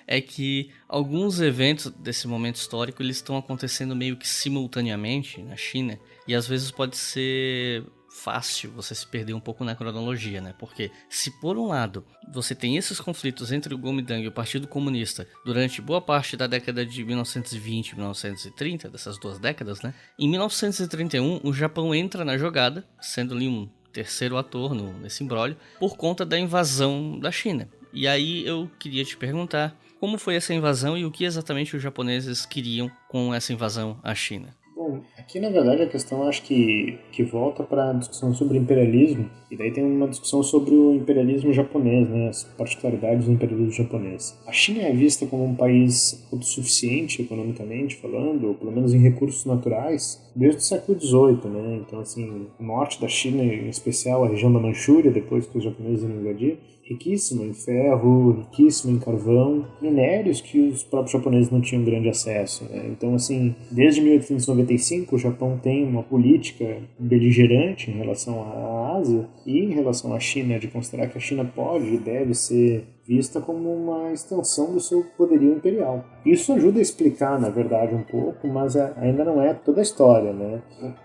é que alguns eventos desse momento histórico eles estão acontecendo meio que simultaneamente na China, e às vezes pode ser fácil você se perder um pouco na cronologia, né? Porque se por um lado você tem esses conflitos entre o Kuomintang e o Partido Comunista durante boa parte da década de 1920 e 1930, dessas duas décadas, né? Em 1931 o Japão entra na jogada, sendo ali um terceiro ator nesse imbróglio, por conta da invasão da China. E aí eu queria te perguntar, como foi essa invasão e o que exatamente os japoneses queriam com essa invasão à China. Bom, aqui na verdade a questão acho que volta para a discussão sobre imperialismo, e daí tem uma discussão sobre o imperialismo japonês, né, as particularidades do imperialismo japonês. A China é vista como um país autossuficiente economicamente falando, ou pelo menos em recursos naturais, desde o século XVIII, né, então assim, o norte da China, em especial a região da Manchúria, depois que os japoneses iam invadir, riquíssimo em ferro, riquíssimo em carvão, minérios que os próprios japoneses não tinham grande acesso, né? Então, assim, desde 1895 o Japão tem uma política beligerante em relação à Ásia e em relação à China, de considerar que a China pode e deve ser vista como uma extensão do seu poderio imperial. Isso ajuda a explicar, na verdade, um pouco, mas ainda não é toda a história, né?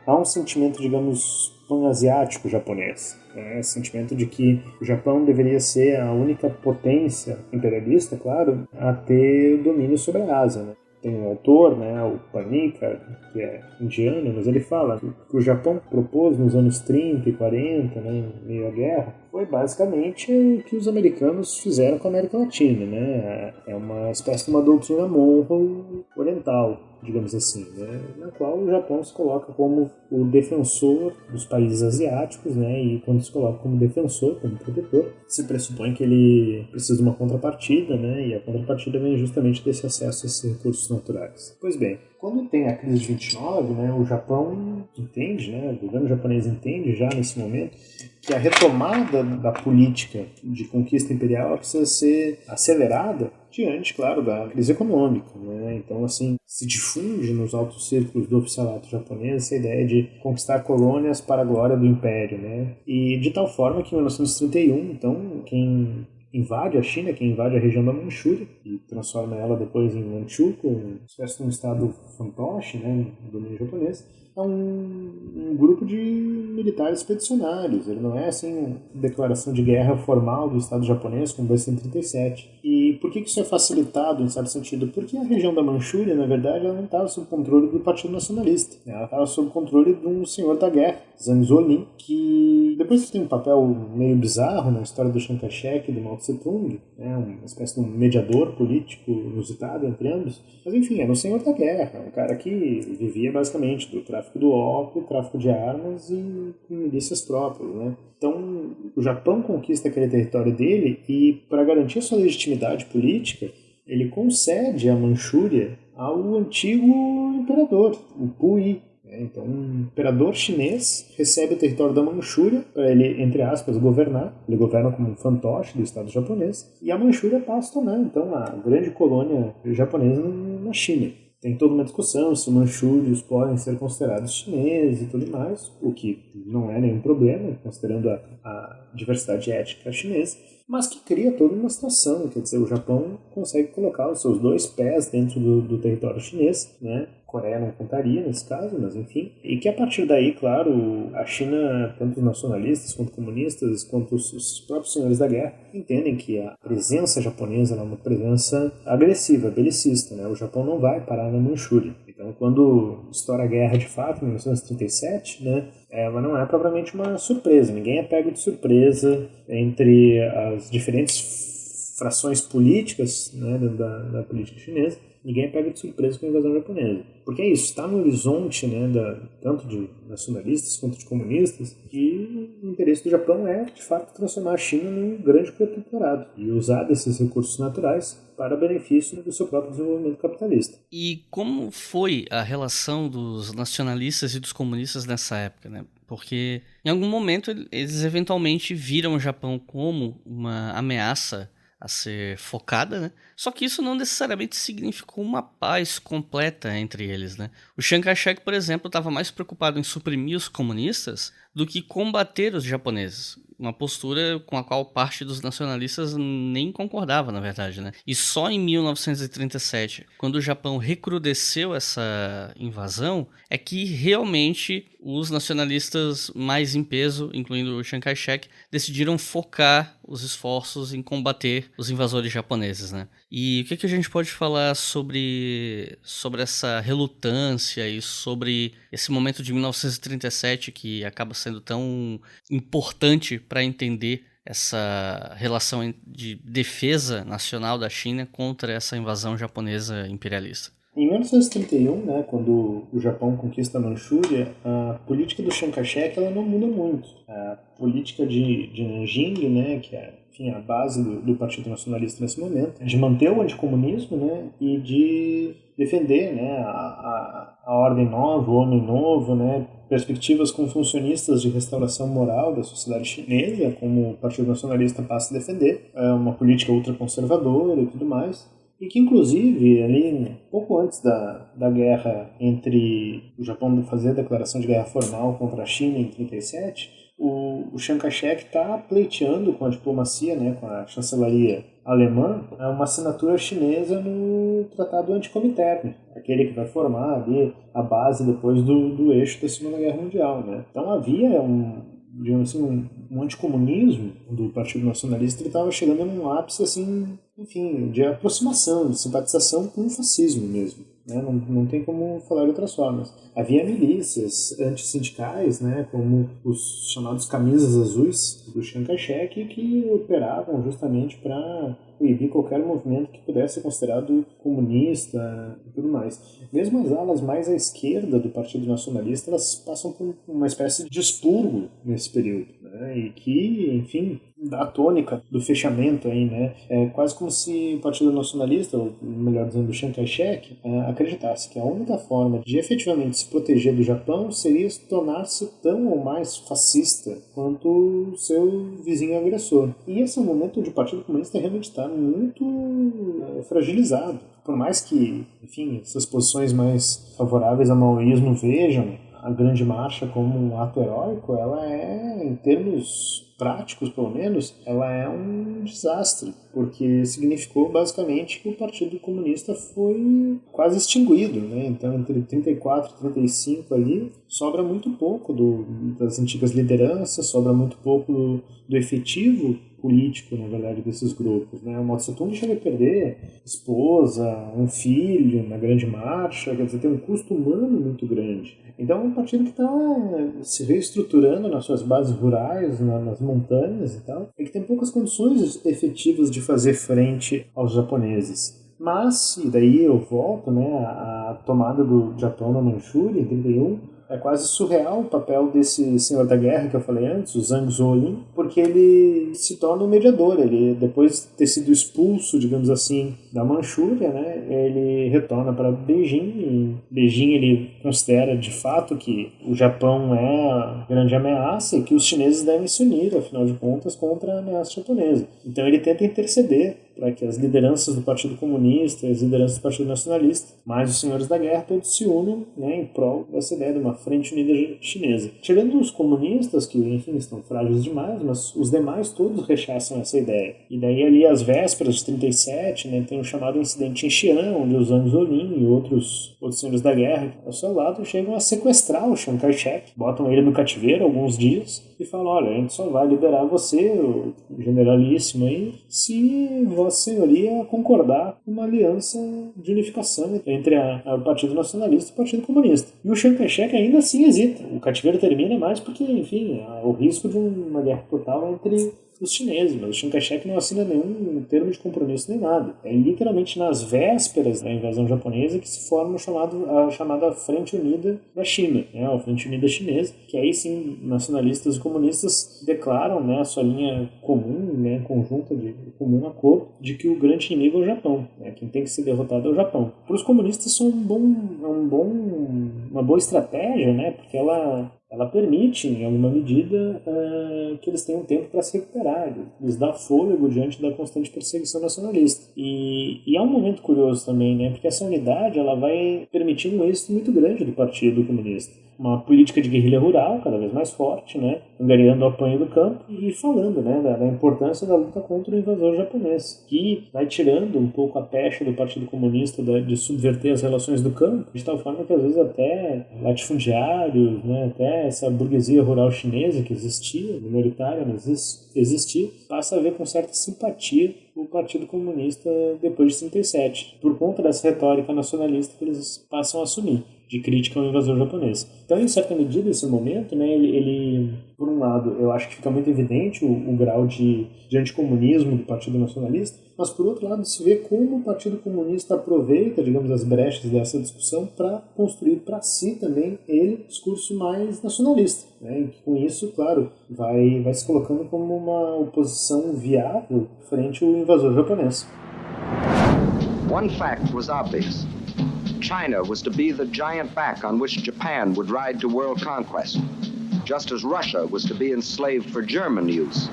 Há um sentimento, digamos, pan-asiático japonês, né? Esse sentimento de que o Japão deveria ser a única potência imperialista, claro, a ter domínio sobre a Ásia, né? Tem um autor, né, o Panika, que é indiano, mas ele fala que o Japão propôs nos anos 30 e 40, né, em meio à guerra, foi basicamente o que os americanos fizeram com a América Latina, né? É uma espécie de uma doutrina Monroe oriental, digamos assim, né? Na qual o Japão se coloca como o defensor dos países asiáticos, né? E quando se coloca como defensor, como protetor, se pressupõe que ele precisa de uma contrapartida, né? E a contrapartida vem justamente desse acesso a esses recursos naturais. Pois bem, quando tem a crise de 29, né, o Japão entende, né, o governo japonês entende já nesse momento que a retomada da política de conquista imperial precisa ser acelerada diante, claro, da crise econômica, né? Então, assim, se difunde nos altos círculos do oficialato japonês essa ideia de conquistar colônias para a glória do império, né? E de tal forma que em 1931, então, quem invade a China, quem invade a região da Manchúria e transforma ela depois em Manchukuo, uma espécie de um estado fantoche, né, do domínio japonês, é um grupo de militares expedicionários. Ele não é assim uma declaração de guerra formal do Estado japonês, como vai ser em 37. E por que isso é facilitado, em certo sentido? Porque a região da Manchúria, na verdade, ela não estava sob controle do Partido Nacionalista. Ela estava sob controle de um senhor da guerra, Zhang Zuolin, que depois tem um papel meio bizarro na história do Chiang Kai-shek e do Mao Tse-tung, né, uma espécie de um mediador político inusitado entre ambos. Mas enfim, era um senhor da guerra, um cara que vivia basicamente do tráfico do ópio, tráfico de armas e milícias próprias, né? Então, o Japão conquista aquele território dele e, para garantir a sua legitimidade política, ele concede a Manchúria ao antigo imperador, o Puyi. Então, um imperador chinês recebe o território da Manchúria para ele, entre aspas, governar. Ele governa como um fantoche do Estado japonês. E a Manchúria passa a tornar, então, a grande colônia japonesa na China. Tem toda uma discussão se manchúrios podem ser considerados chineses e tudo mais, o que não é nenhum problema, considerando a diversidade étnica chinesa, mas que cria toda uma situação. Quer dizer, o Japão consegue colocar os seus dois pés dentro do território chinês, né? Coreia não contaria nesse caso, mas enfim. E que a partir daí, claro, a China, tanto os nacionalistas quanto comunistas, quanto os próprios senhores da guerra, entendem que a presença japonesa é uma presença agressiva, belicista, né? O Japão não vai parar na Manchúria. Então, quando estoura a guerra de fato, em 1937, né, ela não é propriamente uma surpresa. Ninguém é pego de surpresa entre as diferentes frações políticas, né, da política chinesa. Ninguém é pego de surpresa com a invasão japonesa. Porque é isso, está no horizonte, né, tanto de nacionalistas quanto de comunistas, que o interesse do Japão é, de fato, transformar a China num grande protetorado e usar desses recursos naturais para benefício do seu próprio desenvolvimento capitalista. E como foi a relação dos nacionalistas e dos comunistas nessa época, né? Porque em algum momento eles eventualmente viram o Japão como uma ameaça a ser focada, né? Só que isso não necessariamente significou uma paz completa entre eles, né? O Chiang Kai-shek, por exemplo, estava mais preocupado em suprimir os comunistas do que combater os japoneses. Uma postura com a qual parte dos nacionalistas nem concordava, na verdade, né? E só em 1937, quando o Japão recrudesceu essa invasão, é que realmente os nacionalistas mais em peso, incluindo o Chiang Kai-shek, decidiram focar os esforços em combater os invasores japoneses, né? E o que a gente pode falar sobre essa relutância e sobre esse momento de 1937 que acaba sendo tão importante para entender essa relação de defesa nacional da China contra essa invasão japonesa imperialista? Em 1931, né, quando o Japão conquista a Manchúria, a política do Chiang Kai-shek ela não muda muito. A política de Nanjing, né, que é, enfim, a base do Partido Nacionalista nesse momento, de manter o anticomunismo, né, e de defender, né, a ordem nova, o homem novo, né, perspectivas confucionistas de restauração moral da sociedade chinesa, como o Partido Nacionalista passa a defender, uma política ultraconservadora e tudo mais. E que, inclusive, ali, pouco antes da guerra entre o Japão fazer a declaração de guerra formal contra a China em 1937, o Chiang Kai-shek está pleiteando com a diplomacia, né, com a chancelaria alemã, uma assinatura chinesa no Tratado Anticomintern, aquele que vai formar ali a base depois do eixo da Segunda Guerra Mundial, né? Então havia digamos assim, um anticomunismo do Partido Nacionalista, ele estava chegando num ápice, assim, enfim, de aproximação, de simpatização com o fascismo mesmo. Né? Não tem como falar de outras formas. Havia milícias antissindicais, né, como os chamados camisas azuis do Chiang Kai-shek, que operavam justamente para proibir qualquer movimento que pudesse ser considerado comunista e tudo mais. Mesmo as alas mais à esquerda do Partido Nacionalista, elas passam por uma espécie de expurgo nesse período, né? E que, enfim, dá a tônica do fechamento aí, né? É quase como se o Partido Nacionalista, ou melhor dizendo, o Chiang Kai-shek, acreditasse que a única forma de efetivamente se proteger do Japão seria tornar-se tão ou mais fascista quanto o seu vizinho agressor. E esse é um momento onde o Partido Comunista realmente está muito fragilizado. Por mais que, enfim, essas posições mais favoráveis ao maoísmo vejam a Grande Marcha como um ato heróico, ela é, em termos práticos pelo menos, ela é um desastre, porque significou basicamente que o Partido Comunista foi quase extinguido, né? Então entre 34 e 35 ali, sobra muito pouco das antigas lideranças, sobra muito pouco do efetivo político, na verdade, desses grupos, né? O Mao Tse-tung chega a perder esposa, um filho na Grande Marcha, quer dizer, tem um custo humano muito grande. Então é um partido que está se reestruturando nas suas bases rurais, nas montanhas e tal, e que tem poucas condições efetivas de fazer frente aos japoneses. Mas, e daí eu volto, né, a tomada do Japão na Manchúria em 1931, é quase surreal o papel desse senhor da guerra que eu falei antes, o Zhang Zuolin, porque ele se torna um mediador. Ele, depois de ter sido expulso, digamos assim, da Manchúria, né, ele retorna para Beijing. Em Beijing ele considera de fato que o Japão é a grande ameaça e que os chineses devem se unir, afinal de contas, contra a ameaça japonesa. Então ele tenta interceder para que as lideranças do Partido Comunista e as lideranças do Partido Nacionalista, mais os senhores da guerra, todos se unam, né, em prol dessa ideia de uma frente unida chinesa. Tirando os comunistas, que enfim estão frágeis demais, mas os demais todos rechaçam essa ideia. E daí ali às vésperas de 37, né, tem o chamado incidente em Xi'an, onde o Zhang Zuolin e outros senhores da guerra ao seu lado chegam a sequestrar o Chiang Kai-shek, botam ele no cativeiro alguns dias e falam: olha, a gente só vai liberar você, o generalíssimo aí, se Vossa Senhoria concordar com uma aliança de unificação entre o Partido Nacionalista e o Partido Comunista. E o Chiang Kai-shek ainda assim hesita. O cativeiro termina mais porque, enfim, há o risco de uma guerra total entre os chineses, mas o Chiang Kai-shek não assina nenhum termo de compromisso nem nada. É literalmente nas vésperas da invasão japonesa que se forma a chamada Frente Unida da China, né, a Frente Unida Chinesa, que aí sim nacionalistas e comunistas declaram, né, a sua linha comum, né, conjunta de comum acordo de que o grande inimigo é o Japão, né, quem tem que ser derrotado é o Japão. Para os comunistas isso é uma boa estratégia, né, porque ela permite, em alguma medida, que eles tenham tempo para se recuperar, lhes dá fôlego diante da constante perseguição nacionalista. E é um momento curioso também, né, porque essa unidade ela vai permitindo um êxito muito grande do Partido Comunista. Uma política de guerrilha rural cada vez mais forte, né, angariando o apanho do campo e falando, né, da importância da luta contra o invasor japonês, que vai tirando um pouco a pecha do Partido Comunista de subverter as relações do campo, de tal forma que às vezes até latifundiários, né, até essa burguesia rural chinesa que existia, minoritária, mas existia, passa a ver com certa simpatia o Partido Comunista depois de 37, por conta dessa retórica nacionalista que eles passam a assumir. de crítica ao invasor japonês. Então, em certa medida, esse momento, né, ele por um lado, eu acho que fica muito evidente o grau de anticomunismo do Partido Nacionalista, mas por outro lado se vê como o Partido Comunista aproveita, digamos, as brechas dessa discussão para construir para si também ele um discurso mais nacionalista, né, e que com isso, claro, vai se colocando como uma oposição viável frente ao invasor japonês. One fact was obvious. China was to be the giant back on which Japan would ride to world conquest, just as Russia was to be enslaved for German use.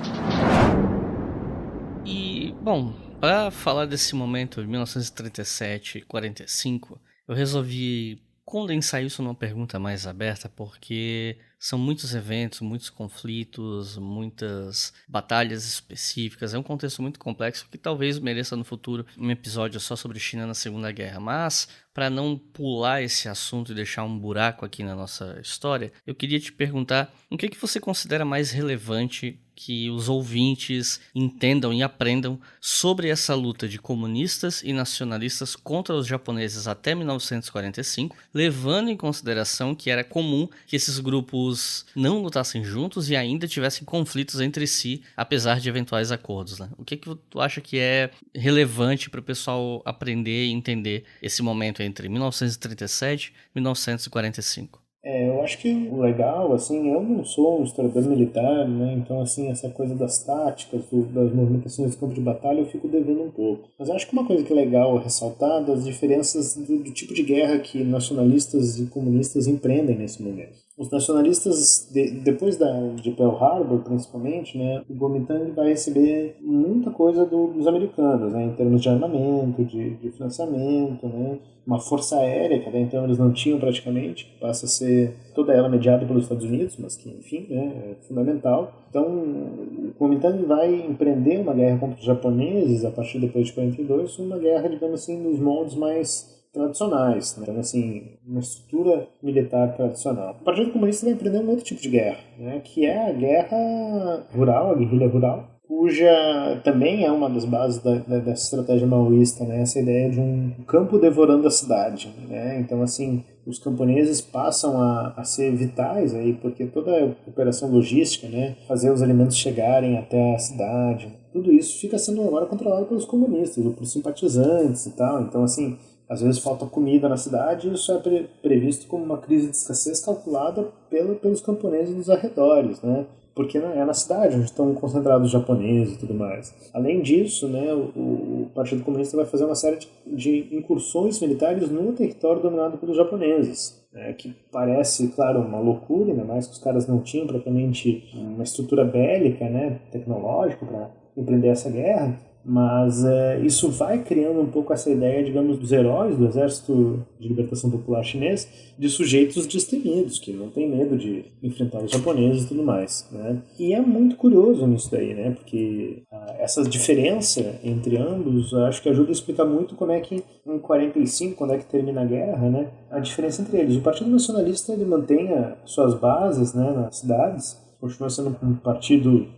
E, bom, para falar desse momento de 1937 e 45, eu resolvi condensar isso numa pergunta mais aberta, porque são muitos eventos, muitos conflitos, muitas batalhas específicas. É um contexto muito complexo que talvez mereça no futuro um episódio só sobre China na Segunda Guerra. Mas, para não pular esse assunto e deixar um buraco aqui na nossa história, eu queria te perguntar o que você considera mais relevante que os ouvintes entendam e aprendam sobre essa luta de comunistas e nacionalistas contra os japoneses até 1945, levando em consideração que era comum que esses grupos não lutassem juntos e ainda tivessem conflitos entre si, apesar de eventuais acordos, né? O que tu acha que é relevante para o pessoal aprender e entender esse momento entre 1937 e 1945? Eu acho que o legal, assim, eu não sou um historiador militar, né, então, assim, essa coisa das táticas, das movimentações do campo de batalha, eu fico devendo um pouco. Mas eu acho que uma coisa que é legal ressaltar das diferenças do tipo de guerra que nacionalistas e comunistas empreendem nesse momento. Os nacionalistas, depois de Pearl Harbor, principalmente, né, o Kuomintang vai receber muita coisa dos americanos, né, em termos de armamento, de financiamento, né, uma força aérea que até então eles não tinham praticamente, passa a ser toda ela mediada pelos Estados Unidos, mas que, enfim, né, é fundamental. Então, o Kuomintang vai empreender uma guerra contra os japoneses a partir depois de 42, uma guerra, digamos assim, nos moldes mais tradicionais, né? Então, assim, uma estrutura militar tradicional. O Partido Comunista vai empreender um outro tipo de guerra, né? Que é a guerra rural, a guerrilha rural, cuja também é uma das bases dessa estratégia maoísta, né? Essa ideia de um campo devorando a cidade, né? Então, assim, os camponeses passam a ser vitais aí, porque toda a operação logística, né? Fazer os alimentos chegarem até a cidade, tudo isso fica sendo agora controlado pelos comunistas, ou por simpatizantes e tal. Então, assim, às vezes falta comida na cidade e isso é previsto como uma crise de escassez calculada pelos camponeses dos arredores, né? Porque é na cidade onde estão concentrados os japoneses e tudo mais. Além disso, né, o Partido Comunista vai fazer uma série de incursões militares no território dominado pelos japoneses, né, que parece, claro, uma loucura, ainda mais que os caras não tinham propriamente uma estrutura bélica, né, tecnológica para empreender essa guerra. Mas isso vai criando um pouco essa ideia, digamos, dos heróis do Exército de Libertação Popular Chinês, de sujeitos destemidos, que não tem medo de enfrentar os japoneses e tudo mais, né? E é muito curioso nisso daí, né? Porque essa diferença entre ambos, acho que ajuda a explicar muito como é que, em 45, quando é que termina a guerra, né? A diferença entre eles. O Partido Nacionalista, ele mantém suas bases, né, nas cidades, continua sendo um partido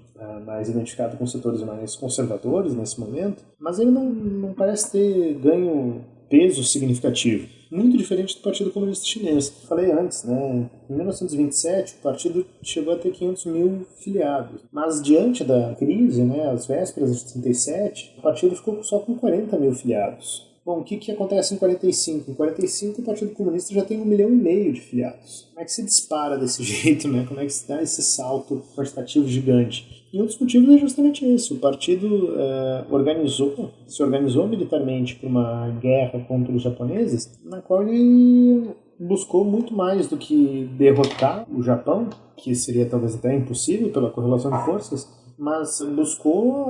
mais identificado com setores mais conservadores nesse momento, mas ele não parece ter ganho peso significativo. Muito diferente do Partido Comunista Chinês. Falei antes, né? Em 1927, o partido chegou a ter 500 mil filiados. Mas diante da crise, né, às vésperas de 37, o partido ficou só com 40 mil filiados. Bom, o que acontece em 45? Em 45 o Partido Comunista já tem 1,5 milhão de filiados. Como é que se dispara desse jeito, né? Como é que se dá esse salto quantitativo gigante? E um dos motivos é justamente esse. O partido se organizou militarmente para uma guerra contra os japoneses, na qual ele buscou muito mais do que derrotar o Japão, que seria talvez até impossível pela correlação de forças, mas buscou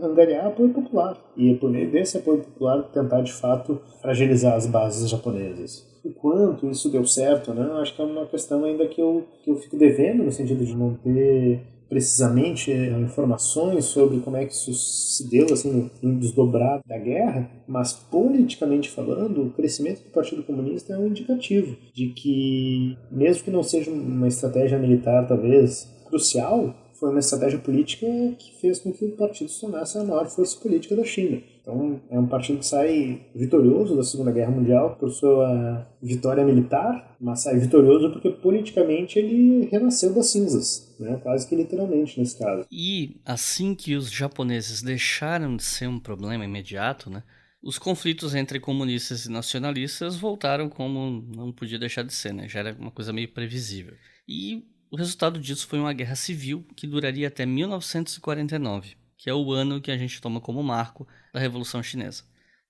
angariar apoio popular. E por meio desse apoio popular tentar de fato fragilizar as bases japonesas. O quanto isso deu certo, né? Acho que é uma questão ainda que eu fico devendo, no sentido de não ter precisamente informações sobre como é que isso se deu assim, no desdobrar da guerra, mas politicamente falando, o crescimento do Partido Comunista é um indicativo de que, mesmo que não seja uma estratégia militar talvez crucial, foi uma estratégia política que fez com que o partido se tornasse a maior força política da China. Então é um partido que sai vitorioso da Segunda Guerra Mundial por sua vitória militar, mas sai vitorioso porque politicamente ele renasceu das cinzas, né? Quase que literalmente nesse caso. E assim que os japoneses deixaram de ser um problema imediato, né, os conflitos entre comunistas e nacionalistas voltaram como não podia deixar de ser, né? Já era uma coisa meio previsível. E o resultado disso foi uma guerra civil que duraria até 1949, que é o ano que a gente toma como marco da Revolução Chinesa.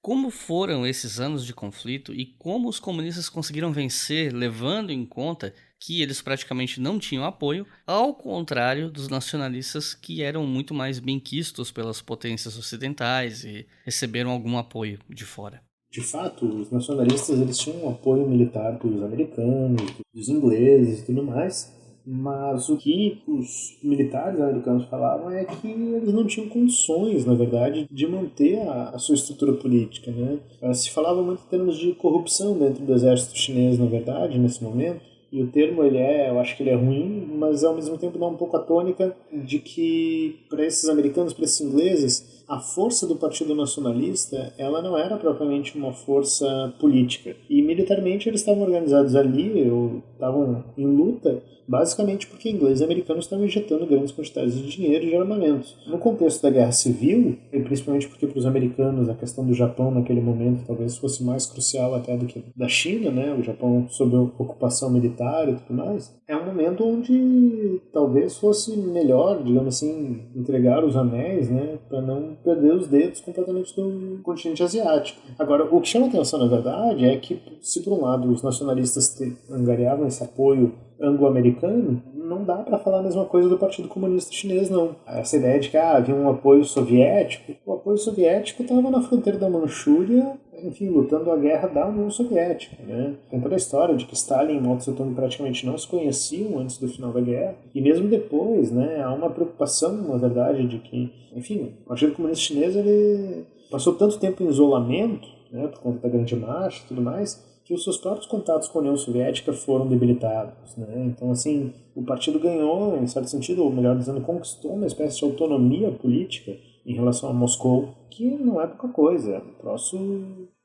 Como foram esses anos de conflito e como os comunistas conseguiram vencer, levando em conta que eles praticamente não tinham apoio, ao contrário dos nacionalistas que eram muito mais benquistos pelas potências ocidentais e receberam algum apoio de fora. De fato, os nacionalistas eles tinham um apoio militar dos americanos, dos ingleses e tudo mais, mas o que os militares americanos falavam é que eles não tinham condições, na verdade, de manter a sua estrutura política, né? Se falava muito em termos de corrupção dentro do exército chinês, na verdade, nesse momento, e o termo eu acho que ele é ruim, mas ao mesmo tempo dá um pouco a tônica de que para esses americanos, para esses ingleses, a força do Partido Nacionalista, ela não era propriamente uma força política. E militarmente eles estavam organizados ali, ou estavam em luta, basicamente porque ingleses e americanos estavam injetando grandes quantidades de dinheiro e de armamentos. No contexto da Guerra Civil, e principalmente porque para os americanos a questão do Japão naquele momento talvez fosse mais crucial até do que da China, né? O Japão sob ocupação militar e tudo mais, é um momento onde talvez fosse melhor, digamos assim, entregar os anéis, né? Para não perder os dedos completamente do continente asiático. Agora, o que chama atenção, na verdade, é que se por um lado os nacionalistas angariavam esse apoio anglo-americano, não dá para falar a mesma coisa do Partido Comunista Chinês, não. Essa ideia de que havia um apoio soviético, o apoio soviético estava na fronteira da Manchúria, enfim, lutando a guerra da União Soviética, né? Tem toda a história de que Stalin e Mao Tse-tung praticamente não se conheciam antes do final da guerra, e mesmo depois, né, há uma preocupação, na verdade, de que, enfim, o Partido Comunista Chinês ele passou tanto tempo em isolamento, né, por conta da Grande Marcha e tudo mais, que os seus próprios contatos com a União Soviética foram debilitados, né? Então, assim, o partido ganhou, em certo sentido, ou melhor dizendo, conquistou uma espécie de autonomia política em relação a Moscou, que não é pouca coisa, é um troço,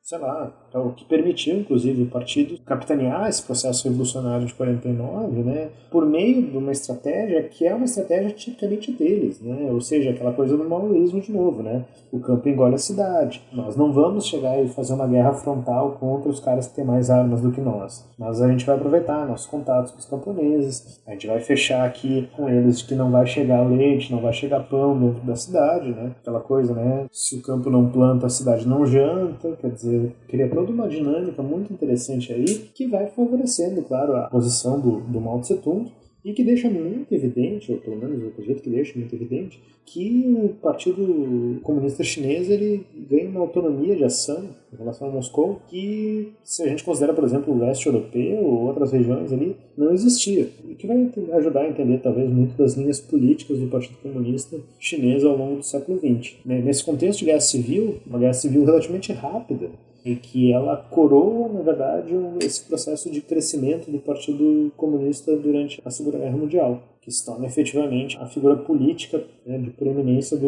sei lá, é o que permitiu, inclusive, o partido capitanear esse processo revolucionário de 49, né, por meio de uma estratégia que é uma estratégia tipicamente deles, né, ou seja, aquela coisa do maoísmo de novo, né, o campo engole a cidade. Nós não vamos chegar e fazer uma guerra frontal contra os caras que têm mais armas do que nós, mas a gente vai aproveitar nossos contatos com os camponeses, a gente vai fechar aqui com eles de que não vai chegar leite, não vai chegar pão dentro da cidade, né, aquela coisa, né, se o campo não planta, a cidade não janta, quer dizer, cria toda uma dinâmica muito interessante aí, que vai favorecendo, claro, a posição do Mao Tse-tung, e que deixa muito evidente, ou pelo menos o jeito que deixa muito evidente, que o Partido Comunista Chinês ele ganha uma autonomia de ação em relação a Moscou que, se a gente considera, por exemplo, o leste europeu ou outras regiões ali, não existia. E que vai ajudar a entender, talvez, muito das linhas políticas do Partido Comunista Chinês ao longo do século XX. Nesse contexto de guerra civil, uma guerra civil relativamente rápida, e que ela coroa, na verdade, esse processo de crescimento do Partido Comunista durante a Segunda Guerra Mundial, que se torna efetivamente a figura política, né, de preeminência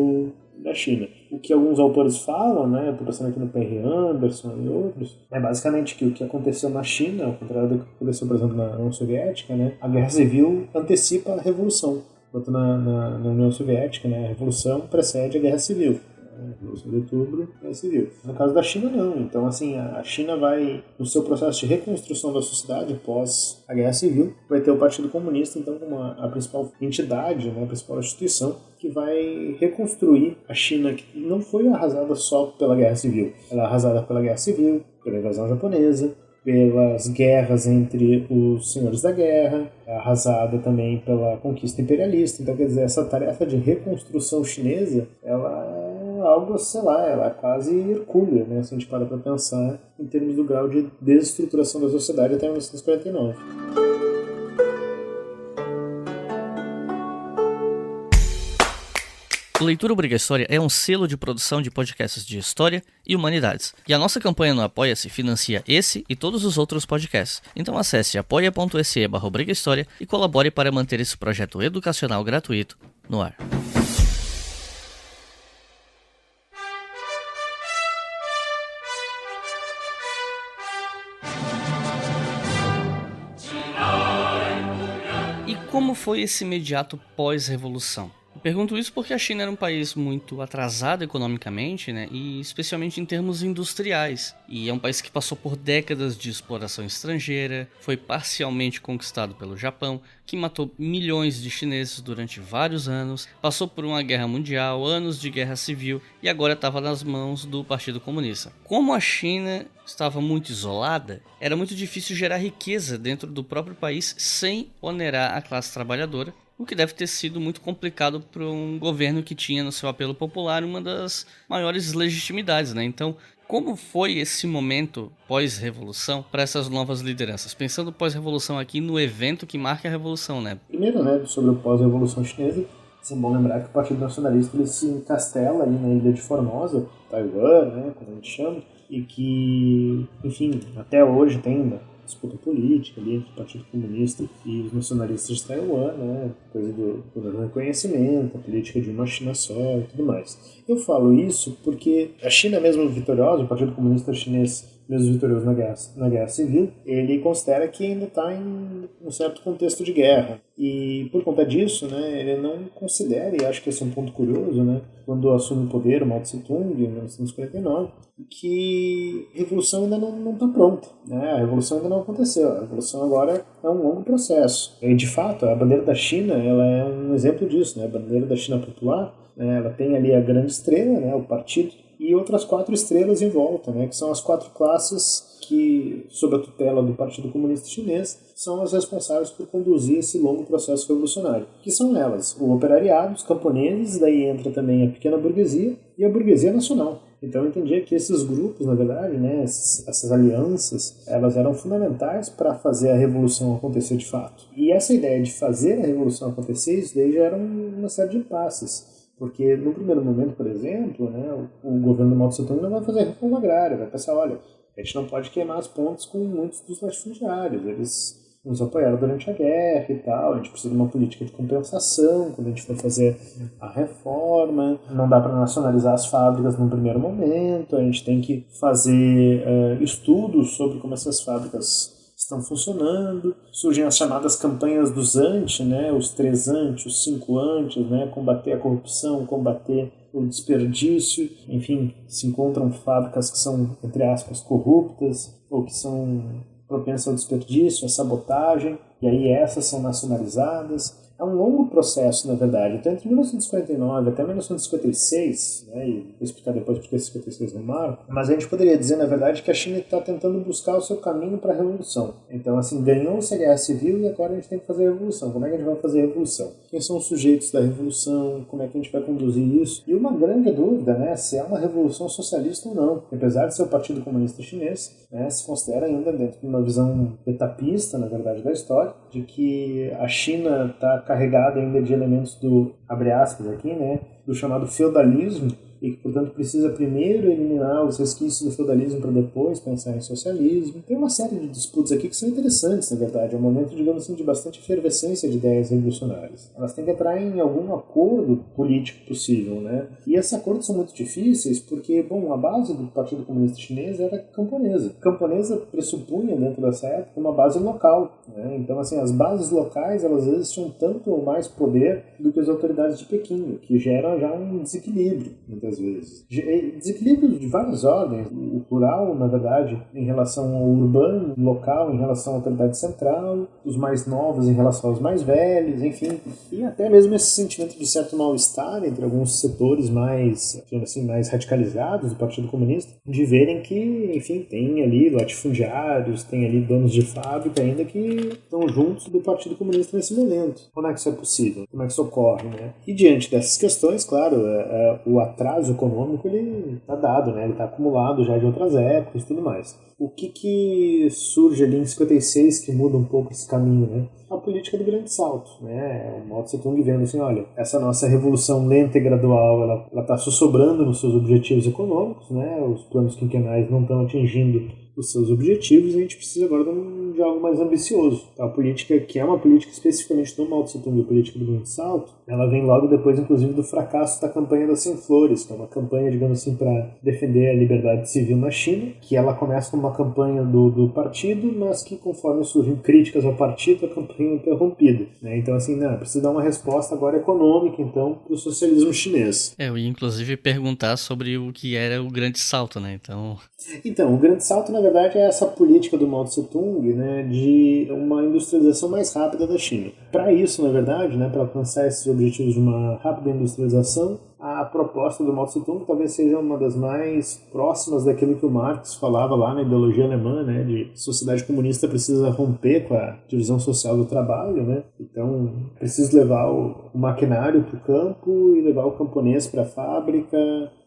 da China. O que alguns autores falam, né, eu estou pensando aqui no P.R. Anderson e outros, é basicamente que o que aconteceu na China, ao contrário do que aconteceu, por exemplo, na União Soviética, né, a Guerra Civil antecipa a Revolução, enquanto na União Soviética, né, a Revolução precede a Guerra Civil. Revolução de Outubro, Guerra Civil. No caso da China, não. Então, assim, a China vai, no seu processo de reconstrução da sociedade pós a Guerra Civil, vai ter o Partido Comunista, então, como a principal entidade, né, a principal instituição, que vai reconstruir a China, que não foi arrasada só pela Guerra Civil. Ela é arrasada pela Guerra Civil, pela invasão japonesa, pelas guerras entre os senhores da guerra, arrasada também pela conquista imperialista. Então, quer dizer, essa tarefa de reconstrução chinesa, ela é algo, sei lá, ela é quase hercúlea, né, se a gente para pra pensar em termos do grau de desestruturação da sociedade até 1949. O Leitura Obriga História é um selo de produção de podcasts de história e humanidades. E a nossa campanha no Apoia-se financia esse e todos os outros podcasts. Então acesse apoia.se/obrigahistoria e colabore para manter esse projeto educacional gratuito no ar. foi esse imediato pós-revolução? Eu pergunto isso porque a China era um país muito atrasado economicamente, né, e especialmente em termos industriais. E é um país que passou por décadas de exploração estrangeira, foi parcialmente conquistado pelo Japão, que matou milhões de chineses durante vários anos, passou por uma guerra mundial, anos de guerra civil e agora estava nas mãos do Partido Comunista. Como a China estava muito isolada, era muito difícil gerar riqueza dentro do próprio país sem onerar a classe trabalhadora, o que deve ter sido muito complicado para um governo que tinha no seu apelo popular uma das maiores legitimidades, né? Então, como foi esse momento pós-revolução para essas novas lideranças? Pensando pós-revolução aqui no evento que marca a revolução, né? Primeiro, né, sobre o pós-revolução chinesa, é bom lembrar que o Partido Nacionalista ele se encastela ali na ilha de Formosa, Taiwan, né, como a gente chama, e que, enfim, até hoje tem uma disputa política ali entre o Partido Comunista e os nacionalistas de Taiwan, né, coisa do reconhecimento, a política de uma China só e tudo mais. Eu falo isso porque a China mesmo vitoriosa, o Partido Comunista Chinês mesmo vitorioso na guerra civil, ele considera que ainda está em um certo contexto de guerra. E por conta disso, né, ele não considera, e acho que esse é um ponto curioso, né, quando assume o poder o Mao Tse-tung em 1949, que a revolução ainda não está pronta. Né? A revolução ainda não aconteceu. A revolução agora é um longo processo. E, de fato, a bandeira da China ela é um exemplo disso. Né? A bandeira da China popular, né, ela tem ali a grande estrela, né, o partido, e outras 4 estrelas em volta, né, que são as 4 classes que, sob a tutela do Partido Comunista Chinês, são as responsáveis por conduzir esse longo processo revolucionário. Que são elas, o operariado, os camponeses, daí entra também a pequena burguesia e a burguesia nacional. Então eu entendia que esses grupos, na verdade, né, essas alianças, elas eram fundamentais para fazer a revolução acontecer de fato. E essa ideia de fazer a revolução acontecer, isso daí já era uma série de passos. Porque no primeiro momento, por exemplo, né, o governo do Mao Tse-tung não vai fazer reforma agrária, vai pensar, olha, a gente não pode queimar as pontes com muitos dos latifundiários, eles nos apoiaram durante a guerra e tal, a gente precisa de uma política de compensação quando a gente for fazer a reforma, não dá para nacionalizar as fábricas num primeiro momento, a gente tem que fazer estudos sobre como essas fábricas estão funcionando, surgem as chamadas campanhas dos anti, né, os 3 anti, os 5 anti, né, combater a corrupção, combater o desperdício, enfim, se encontram fábricas que são, entre aspas, corruptas, ou que são propensas ao desperdício, à sabotagem, e aí essas são nacionalizadas. É um longo processo, na verdade. Então, entre 1949 até 1956, né, e vou explicar depois porque 56 é um marco, mas a gente poderia dizer, na verdade, que a China está tentando buscar o seu caminho para a revolução. Então, assim, ganhou-se a guerra civil e agora a gente tem que fazer a revolução. Como é que a gente vai fazer a revolução? Quem são os sujeitos da revolução? Como é que a gente vai conduzir isso? E uma grande dúvida, né, se é uma revolução socialista ou não. Apesar de ser o Partido Comunista Chinês, né, se considera ainda dentro de uma visão etapista, na verdade, da história, de que a China está carregada ainda de elementos do, abre aspas aqui, né, do chamado feudalismo, e que, portanto, precisa primeiro eliminar os resquícios do feudalismo para depois pensar em socialismo. Tem uma série de disputas aqui que são interessantes, na verdade. É um momento, digamos assim, de bastante efervescência de ideias revolucionárias. Elas têm que entrar em algum acordo político possível, né? E esses acordos são muito difíceis porque, bom, a base do Partido Comunista Chinês era camponesa. Camponesa pressupunha, dentro dessa época, uma base local, né? Então, assim, as bases locais, elas às vezes tinham tanto ou mais poder do que as autoridades de Pequim, o que gera já um desequilíbrio, muitas vezes. Desequilíbrio de várias ordens. O rural, na verdade, em relação ao urbano, o local em relação à autoridade central, os mais novos em relação aos mais velhos, enfim. E até mesmo esse sentimento de certo mal-estar entre alguns setores mais, assim, mais radicalizados do Partido Comunista, de verem que, enfim, tem ali latifundiários, tem ali donos de fábrica ainda que estão juntos do Partido Comunista nesse momento. Como é que isso é possível? Como é que isso ocorre, né? E diante dessas questões, claro, o atraso econômico ele está dado, né? Ele está acumulado já de outras épocas e tudo mais. O que surge ali em 56 que muda um pouco esse caminho, né? A política do grande salto, né? O Mao Tse-tung vendo assim, olha, essa nossa revolução lenta e gradual, ela está sussobrando nos seus objetivos econômicos, né? Os planos quinquenais não estão atingindo os seus objetivos, e a gente precisa agora de de algo mais ambicioso. Então, a política, que é uma política especificamente do Mao Tse-tung, a política do Grande Salto, ela vem logo depois, inclusive, do fracasso da campanha das 100 Flores, que é uma campanha, digamos assim, para defender a liberdade civil na China, que ela começa como uma campanha do partido, mas que, conforme surgem críticas ao partido, a campanha é interrompida. Né? Então, assim, precisa dar uma resposta agora econômica, então, para o socialismo chinês. Eu ia, inclusive, perguntar sobre o que era o Grande Salto, né? Então, o Grande Salto, na verdade, é essa política do Mao Tse-tung, né, de uma industrialização mais rápida da China. Para isso, na verdade, né, para alcançar esses objetivos de uma rápida industrialização, a proposta do Mao Tse-tung talvez seja uma das mais próximas daquilo que o Marx falava lá na ideologia alemã, né, de sociedade comunista precisa romper com a divisão social do trabalho, né, então precisa levar o maquinário para o campo e levar o camponês para a fábrica,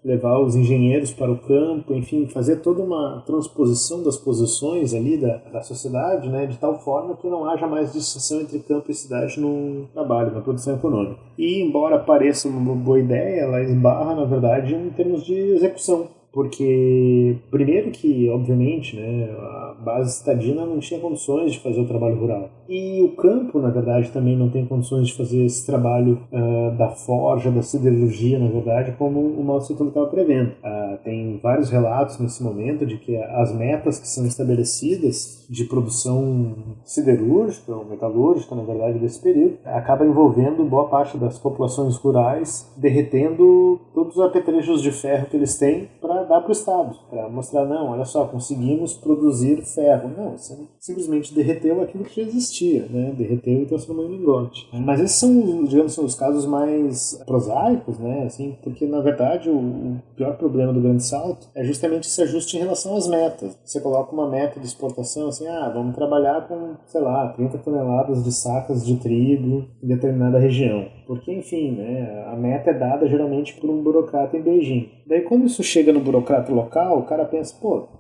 levar os engenheiros para o campo, enfim, fazer toda uma transposição das posições ali da sociedade, né, de tal forma que não haja mais distinção entre campo e cidade no trabalho, na produção econômica. E, embora pareça uma boa ideia, ela esbarra, na verdade, em termos de execução. Porque, primeiro que, obviamente, né, a base citadina não tinha condições de fazer o trabalho rural. E o campo, na verdade, também não tem condições de fazer esse trabalho da forja, da siderurgia, na verdade, como o Mao Tse-tung estava prevendo. Tem vários relatos nesse momento de que as metas que são estabelecidas de produção siderúrgica, ou metalúrgica, na verdade, desse período, acaba envolvendo boa parte das populações rurais derretendo todos os apetrechos de ferro que eles têm para dar para o Estado, para mostrar, não, olha só, conseguimos produzir ferro. Não, você simplesmente derreteu aquilo que já existia, né? Derreteu e transformou em lingote. Mas esses são, digamos, os casos mais prosaicos, né? Assim, porque, na verdade, o pior problema do Grande Salto é justamente esse ajuste em relação às metas. Você coloca uma meta de exportação, assim, vamos trabalhar com, sei lá, 30 toneladas de sacas de trigo em determinada região. Porque, enfim, né, a meta é dada geralmente por um burocrata em Beijing. Daí, quando isso chega no burocrata local, o cara pensa,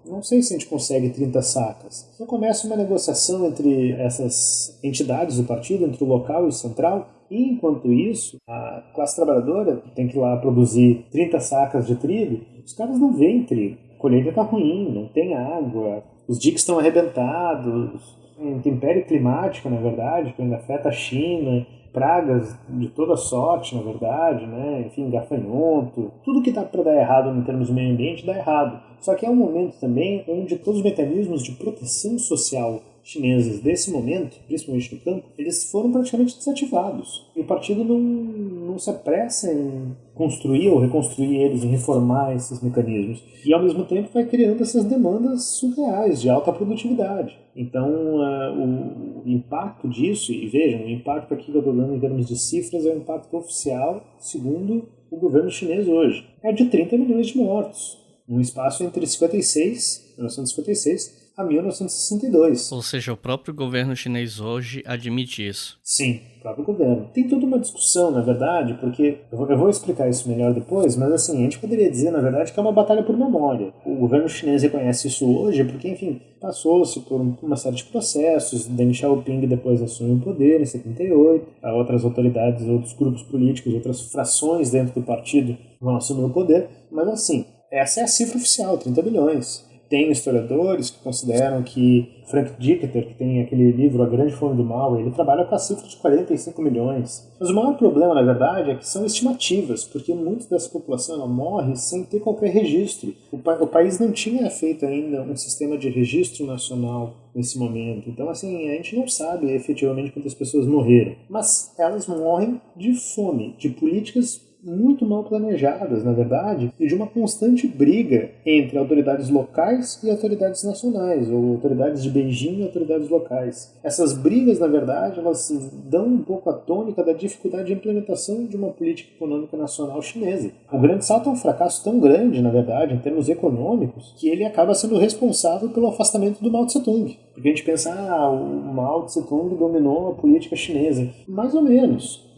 não sei se a gente consegue 30 sacas. Então começa uma negociação entre essas entidades do partido, entre o local e o central, e enquanto isso, a classe trabalhadora tem que ir lá produzir 30 sacas de trigo, os caras não veem trigo. A colheita está ruim, não tem água, os diques estão arrebentados, intempérie climática, na verdade, que ainda afeta a China, pragas de toda sorte, na verdade, né? Enfim, gafanhoto, tudo que dá para dar errado em termos de meio ambiente dá errado. Só que é um momento também onde todos os mecanismos de proteção social chineses desse momento, principalmente no campo, eles foram praticamente desativados. E o partido não se apressa em construir ou reconstruir eles, em reformar esses mecanismos. E ao mesmo tempo vai criando essas demandas surreais de alta produtividade. Então o impacto disso, e vejam, o impacto aqui que eu estou dando em termos de cifras é o impacto oficial, segundo o governo chinês hoje. É de 30 milhões de mortos, num espaço entre 1956 a 1962. Ou seja, o próprio governo chinês hoje admite isso. Sim, o próprio governo. Tem toda uma discussão, na verdade, porque eu vou explicar isso melhor depois, mas assim, a gente poderia dizer, na verdade, que é uma batalha por memória. O governo chinês reconhece isso hoje porque, enfim, passou-se por uma série de processos. Deng Xiaoping depois assumiu o poder em 78, outras autoridades, outros grupos políticos, outras frações dentro do partido vão assumir o poder, mas assim, essa é a cifra oficial, 30 milhões. Tem historiadores que consideram que Frank Dicketer, que tem aquele livro A Grande Fome do Mal, ele trabalha com a cifra de 45 milhões. Mas o maior problema, na verdade, é que são estimativas, porque muito dessa população ela morre sem ter qualquer registro. O país não tinha feito ainda um sistema de registro nacional nesse momento. Então, assim, a gente não sabe efetivamente quantas pessoas morreram. Mas elas morrem de fome, de políticas muito mal planejadas, na verdade, e de uma constante briga entre autoridades locais e autoridades nacionais, ou autoridades de Beijing e autoridades locais. Essas brigas, na verdade, elas dão um pouco a tônica da dificuldade de implementação de uma política econômica nacional chinesa. O Grande Salto é um fracasso tão grande, na verdade, em termos econômicos, que ele acaba sendo responsável pelo afastamento do Mao Tse-tung. Porque a gente pensa, o Mao Tse-tung dominou a política chinesa. Mais ou menos.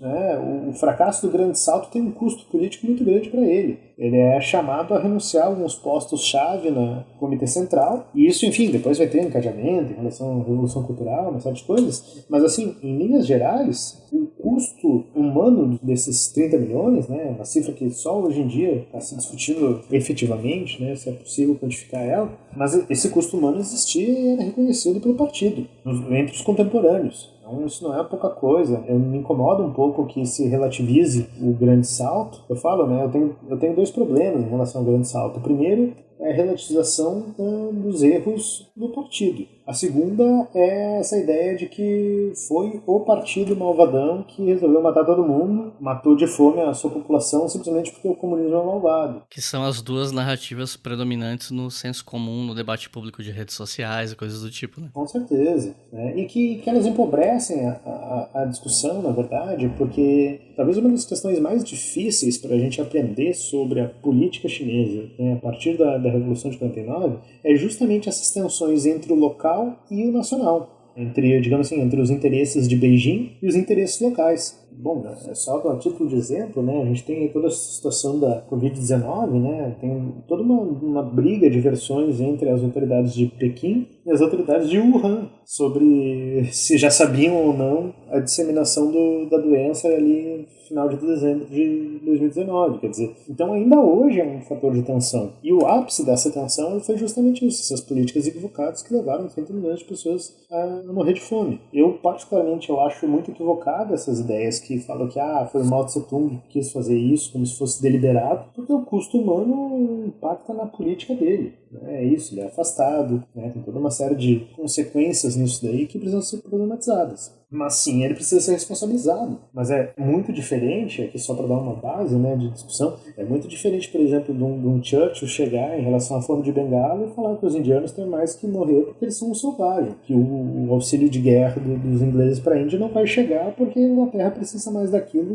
O fracasso do Grande Salto tem um custo político muito grande para ele. Ele é chamado a renunciar a alguns postos-chave no Comitê Central, e isso, enfim, depois vai ter encadeamento em relação à Revolução Cultural, uma série de coisas, mas, assim, em linhas gerais, o custo custo humano desses 30 milhões, né, uma cifra que só hoje em dia está se discutindo efetivamente, né, se é possível quantificar ela, mas esse custo humano existia e era reconhecido pelo partido, entre os contemporâneos. Então isso não é pouca coisa. Eu me incomodo um pouco que se relativize o grande salto. Eu falo, né, eu tenho dois problemas em relação ao grande salto. O primeiro é a relativização dos erros do partido. A segunda é essa ideia de que foi o partido malvadão que resolveu matar todo mundo, matou de fome a sua população simplesmente porque o comunismo é malvado. Que são as duas narrativas predominantes no senso comum, no debate público de redes sociais e coisas do tipo, né? Com certeza. Né? E que elas empobrecem a discussão, na verdade, porque talvez uma das questões mais difíceis para a gente aprender sobre a política chinesa, né, a partir da Revolução de 49, é justamente essas tensões entre o local e o nacional, entre, digamos assim, entre os interesses de Beijing e os interesses locais. Bom, só a título de exemplo, né, a gente tem toda a situação da Covid-19, né, tem toda uma briga de versões entre as autoridades de Pequim e as autoridades de Wuhan sobre se já sabiam ou não a disseminação da doença ali no final de dezembro de 2019, quer dizer, então ainda hoje é um fator de tensão. E o ápice dessa tensão foi justamente isso, essas políticas equivocadas que levaram 30 milhões de pessoas a morrer de fome. Eu, particularmente, eu acho muito equivocado essas ideias que falam que foi o Mao Tse Tung que quis fazer isso como se fosse deliberado, porque o custo humano impacta na política dele. É isso, ele é afastado, né? Tem toda uma série de consequências nisso daí que precisam ser problematizadas. Mas sim, ele precisa ser responsabilizado. Mas é muito diferente, aqui só para dar uma base, né, de discussão, é muito diferente, por exemplo, de um Churchill chegar em relação à fome de Bengala e falar que os indianos têm mais que morrer porque eles são um selvagem, que o auxílio de guerra dos ingleses para a Índia não vai chegar porque a Inglaterra precisa mais daquilo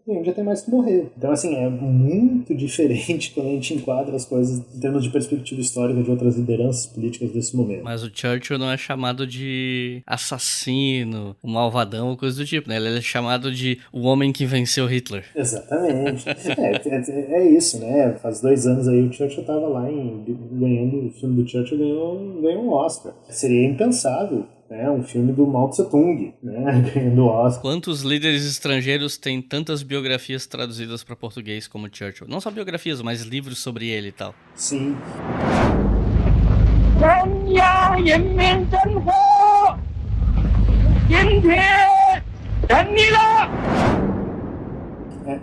e a Índia tem mais que morrer. Então, assim, é muito diferente quando a gente enquadra as coisas em termos de perspectiva histórica de outras lideranças políticas desse momento. Mas o Churchill não é chamado de assassino, o malvadão ou coisa do tipo, né? Ele é chamado de o homem que venceu Hitler. Exatamente. É isso, né? Faz 2 anos aí o Churchill estava lá ganhando, o filme do Churchill ganhou um Oscar. Seria impensável, né, um filme do Mao Tse Tung, né, ganhando o Oscar. Quantos líderes estrangeiros têm tantas biografias traduzidas para português como Churchill? Não só biografias, mas livros sobre ele e tal. Sim.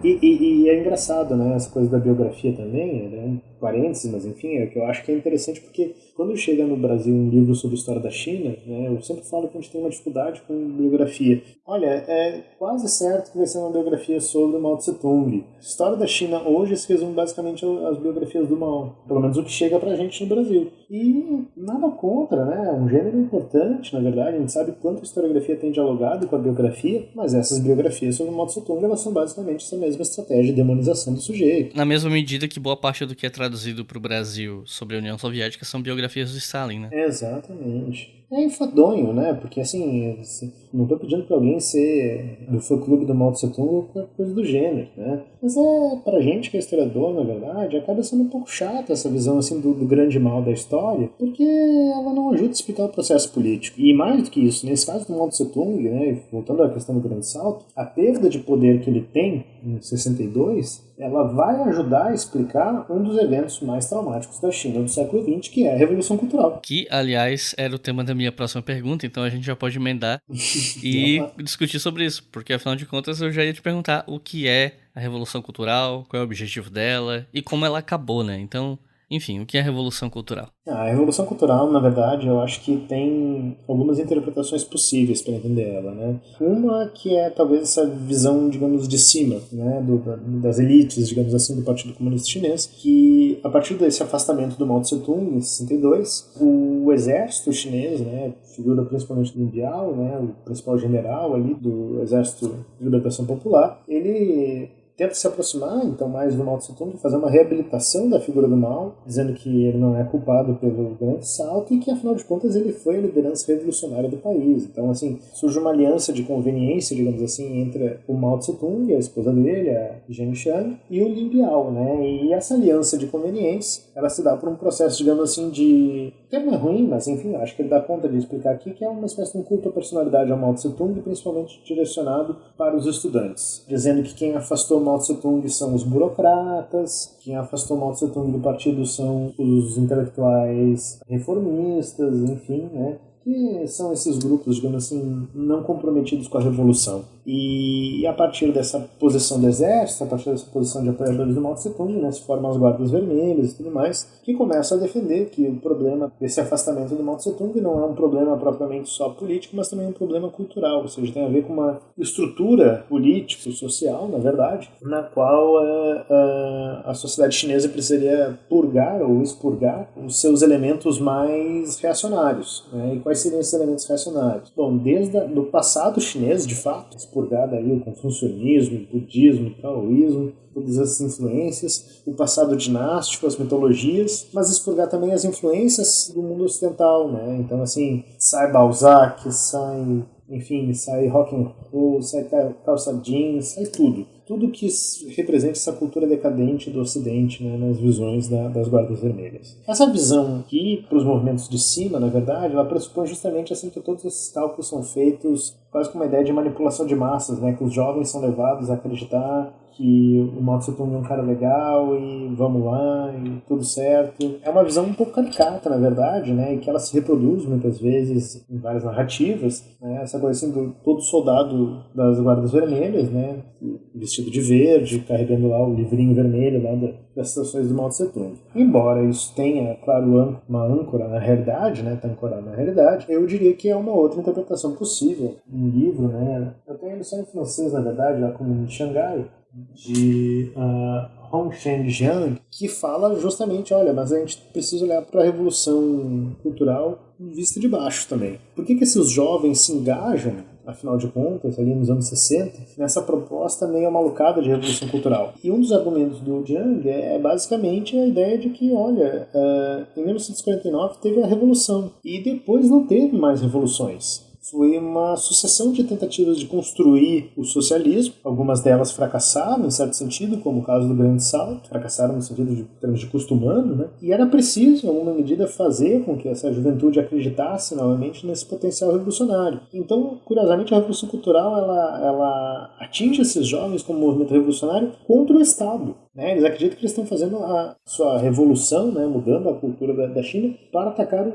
E é engraçado, né, essa coisa da biografia também, é um parênteses, mas enfim, é que eu acho que é interessante porque quando chega no Brasil um livro sobre a história da China, né, eu sempre falo que a gente tem uma dificuldade com biografia. Olha, é quase certo que vai ser uma biografia sobre o Mao Tse Tung. A história da China hoje se resume basicamente às biografias do Mao, pelo menos o que chega pra gente no Brasil. E nada contra, né, é um gênero importante, na verdade, a gente sabe quanto a historiografia tem dialogado com a biografia, mas essas biografias sobre o Mao Tse Tung, elas são basicamente essa mesma estratégia de demonização do sujeito. Na mesma medida que boa parte do que é traduzido para o Brasil sobre a União Soviética são biografias do Stalin, né? Exatamente. É enfadonho, né? Porque, assim, não tô pedindo pra alguém ser do fã-clube do Mao Tse Tung ou qualquer coisa do gênero, né? Mas pra gente que é historiador, na verdade, acaba sendo um pouco chata essa visão, assim, do grande mal da história, porque ela não ajuda a explicar o processo político. E mais do que isso, nesse caso do Mao Tse Tung, né, voltando à questão do grande salto, a perda de poder que ele tem em 62, ela vai ajudar a explicar um dos eventos mais traumáticos da China do século XX, que é a Revolução Cultural. Que, aliás, era o tema da minha próxima pergunta, então a gente já pode emendar e discutir sobre isso, porque afinal de contas eu já ia te perguntar o que é a Revolução Cultural, qual é o objetivo dela e como ela acabou, né? Então, enfim, o que é a Revolução Cultural? A Revolução Cultural, na verdade, eu acho que tem algumas interpretações possíveis para entender ela, né? Uma que é talvez essa visão, digamos, de cima, né, das elites, digamos assim, do Partido Comunista Chinês, que a partir desse afastamento do Mao Tse Tung em 62, o exército chinês, né, figura principalmente do Biao, né, o principal general ali do Exército de Libertação Popular, ele tenta se aproximar então mais do Mao Tse-tung, fazer uma reabilitação da figura do Mao, dizendo que ele não é culpado pelo grande salto e que, afinal de contas, ele foi a liderança revolucionária do país. Então, assim, surge uma aliança de conveniência, digamos assim, entre o Mao Tse-tung, a esposa dele, a Zheng Xiang, e o Lin Biao, né? E essa aliança de conveniência, ela se dá por um processo, digamos assim, de... O termo é ruim, mas enfim, acho que ele dá conta de explicar aqui, que é uma espécie de um culto à personalidade ao Mao Tse-tung, principalmente direcionado para os estudantes, dizendo que quem afastou Mao Tse-tung são os burocratas, quem afastou Mao Tse-tung do partido são os intelectuais reformistas, enfim, né? Que são esses grupos, digamos assim, não comprometidos com a revolução. E a partir dessa posição do exército, a partir dessa posição de apoiadores do Mao Tse-tung, né, se formam as guardas vermelhas e tudo mais, que começam a defender que o problema desse afastamento do Mao Tse-tung não é um problema propriamente só político, mas também um problema cultural, ou seja, tem a ver com uma estrutura político-social, na verdade, na qual a sociedade chinesa precisaria purgar ou expurgar os seus elementos mais reacionários, né? E quais seriam esses elementos reacionários? Bom, desde o passado chinês, de fato, expurgado aí o confucionismo, o budismo, o taoísmo, todas essas influências, o passado dinástico, as mitologias, mas expurgar também as influências do mundo ocidental, né? Então, assim, sai Balzac, sai rock and roll, sai calça jeans, sai tudo. Tudo que representa essa cultura decadente do Ocidente, né, nas visões das Guardas Vermelhas. Essa visão aqui, para os movimentos de cima, na verdade, ela pressupõe justamente assim, que todos esses cálculos são feitos quase com uma ideia de manipulação de massas, né, que os jovens são levados a acreditar que o Mao Tse-tung é um cara legal e vamos lá, e tudo certo. É uma visão um pouco caricata, na verdade, né, e que ela se reproduz muitas vezes em várias narrativas, né, essa coisa assim do todo soldado das Guardas Vermelhas, né, vestido de verde, carregando lá o livrinho vermelho lá das citações do Mao Tse-tung. Embora isso tenha, claro, uma âncora na realidade, né, tá ancorado na realidade, eu diria que é uma outra interpretação possível. Um livro, né, eu tenho ele só em francês, na verdade, lá como em Xangai, de Hong Sheng-jiang, que fala justamente, olha, mas a gente precisa olhar para a revolução cultural vista de baixo também. Por que esses jovens se engajam, afinal de contas, ali nos anos 60, nessa proposta meio malucada de revolução cultural? E um dos argumentos do Jiang é basicamente a ideia de que, olha, em 1949 teve a revolução, e depois não teve mais revoluções. Foi uma sucessão de tentativas de construir o socialismo. Algumas delas fracassaram, em certo sentido, como o caso do Grande Salto. Fracassaram no sentido de termos de custo humano, né? E era preciso, em alguma medida, fazer com que essa juventude acreditasse novamente nesse potencial revolucionário. Então, curiosamente, a Revolução Cultural ela atinge esses jovens como movimento revolucionário contra o Estado. Né? Eles acreditam que eles estão fazendo a sua revolução, né? Mudando a cultura da China para atacar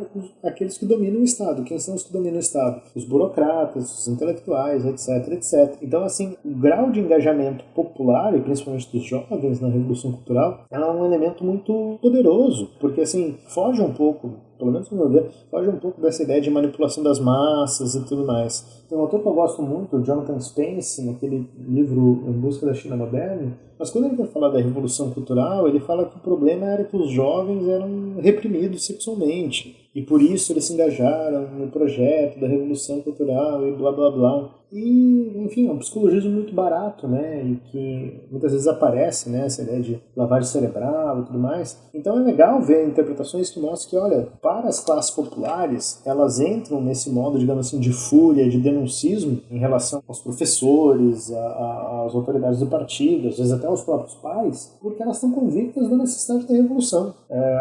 aqueles que dominam o Estado. Quem são os que dominam o Estado? Os burocratas, os intelectuais, etc, etc. Então, assim, o grau de engajamento popular, e principalmente dos jovens na Revolução Cultural, ela é um elemento muito poderoso, porque, assim, foge um pouco, pelo menos no meu ver, foge um pouco dessa ideia de manipulação das massas e tudo mais. Tem um autor que eu gosto muito, o Jonathan Spence, naquele livro Em Busca da China Moderna, mas quando ele vai falar da Revolução Cultural, ele fala que o problema era que os jovens eram reprimidos sexualmente, e por isso eles se engajaram no projeto da Revolução Cultural e blá blá blá. E, enfim, é um psicologismo muito barato, né, e que muitas vezes aparece, né, essa ideia de lavagem cerebral e tudo mais. Então é legal ver interpretações que mostram que, olha, para as classes populares, elas entram nesse modo, digamos assim, de fúria, de denuncismo em relação aos professores, às autoridades do partido, às vezes até aos próprios pais, porque elas estão convictas da necessidade da revolução.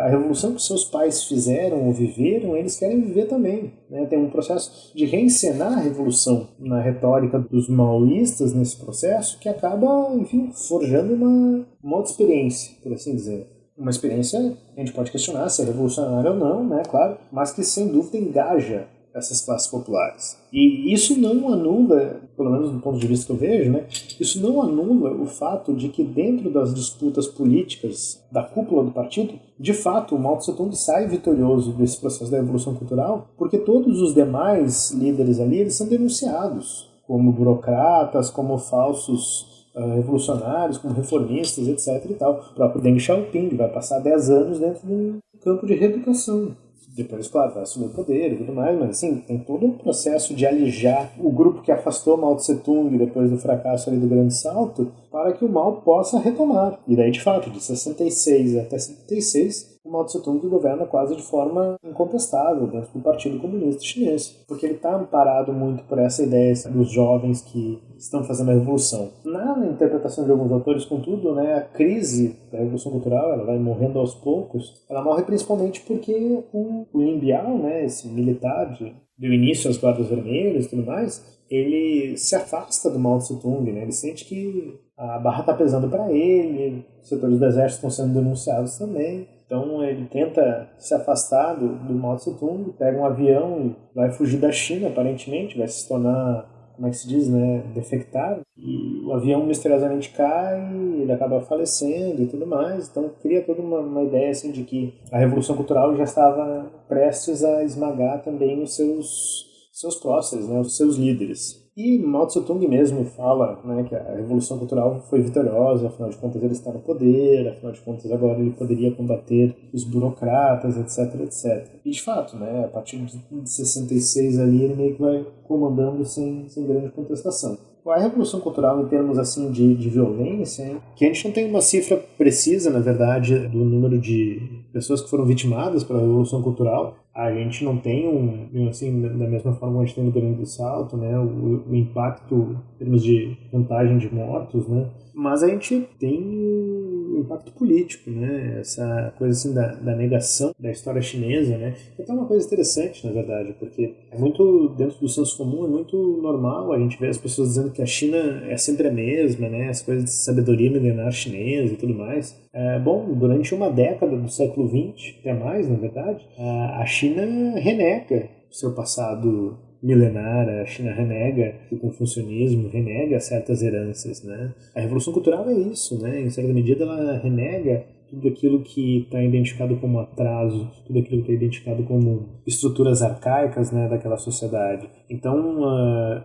A revolução que seus pais fizeram ou viveram, eles querem viver também. Né? Tem um processo de reencenar a revolução na retórica dos maoístas nesse processo, que acaba, enfim, forjando uma outra experiência, por assim dizer. Uma experiência, a gente pode questionar se é revolucionária ou não, né, claro, mas que sem dúvida engaja essas classes populares. E isso não anula, pelo menos do ponto de vista que eu vejo, né, isso não anula o fato de que dentro das disputas políticas da cúpula do partido, de fato, o Mao Tse-tung sai vitorioso desse processo da Revolução Cultural, porque todos os demais líderes ali, eles são denunciados como burocratas, como falsos revolucionários, como reformistas, etc. e tal. O próprio Deng Xiaoping vai passar 10 anos dentro de um campo de reeducação. depois, claro, vai assumir o poder e tudo mais, mas assim, tem todo um processo de alijar o grupo que afastou Mao Tse-tung depois do fracasso ali do Grande Salto, para que o Mao possa retomar. E daí, de fato, de 66 até 76, o Mao Tse-tung governa quase de forma incontestável dentro do Partido Comunista Chinês, porque ele está amparado muito por essa ideia dos jovens que estão fazendo a revolução. Na interpretação de alguns autores, contudo, né, a crise da Revolução Cultural, ela vai morrendo aos poucos, ela morre principalmente porque o Lin Biao, né, esse militar deu início às Guardas Vermelhas e tudo mais, ele se afasta do Mao Tse-tung, né, ele sente que a barra está pesando para ele, os setores do exército estão sendo denunciados também. Então ele tenta se afastar do Mao Tse-tung, pega um avião e vai fugir da China, aparentemente, vai se tornar, como é que se diz, né, defectável. E o avião misteriosamente cai, ele acaba falecendo e tudo mais. Então cria toda uma ideia assim, de que a Revolução Cultural já estava prestes a esmagar também os seus próceres, né, os seus líderes. E Mao Tse-tung mesmo fala, né, que a Revolução Cultural foi vitoriosa, afinal de contas ele está no poder, afinal de contas agora ele poderia combater os burocratas, etc, etc. E de fato, né, a partir de 66 ali ele meio que vai comandando sem grande contestação. A Revolução Cultural, em termos assim de violência, hein, que a gente não tem uma cifra precisa, na verdade, do número de pessoas que foram vitimadas pela Revolução Cultural. A gente não tem assim, da mesma forma que a gente tem no Grande Salto, né, o impacto em termos de contagem de mortos, né, mas a gente tem o impacto político, né, essa coisa assim da negação da história chinesa, né, que é até uma coisa interessante, na verdade, porque é muito, dentro do senso comum, é muito normal a gente ver as pessoas dizendo que a China é sempre a mesma, né, as coisas de sabedoria milenar chinesa e tudo mais. Bom, durante uma década do século XX, até mais, na verdade, a China renega o seu passado milenar, a China renega o confucionismo, renega certas heranças, né? A Revolução Cultural é isso, né? Em certa medida ela renega tudo aquilo que está identificado como atraso, tudo aquilo que está identificado como estruturas arcaicas, né, daquela sociedade. Então,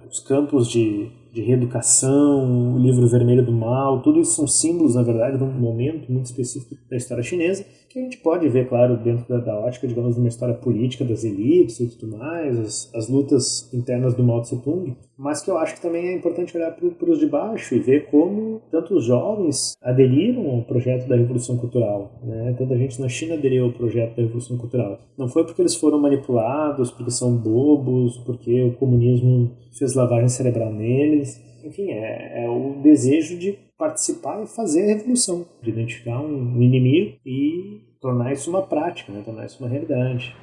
os campos de reeducação, o livro vermelho do Mao, tudo isso são símbolos, na verdade, de um momento muito específico da história chinesa, que a gente pode ver, claro, dentro da ótica, digamos, de uma história política das elites e tudo mais, as lutas internas do Mao Tse-tung, mas que eu acho que também é importante olhar para os de baixo e ver como tantos jovens aderiram ao projeto da Revolução Cultural, né? Tanta gente na China aderiu ao projeto da Revolução Cultural. Não foi porque eles foram manipulados, porque são bobos, porque o comunismo fez lavagem cerebral neles. Enfim, é o desejo de participar e fazer a revolução, de identificar um inimigo e tornar isso uma prática, né? Tornar isso uma realidade.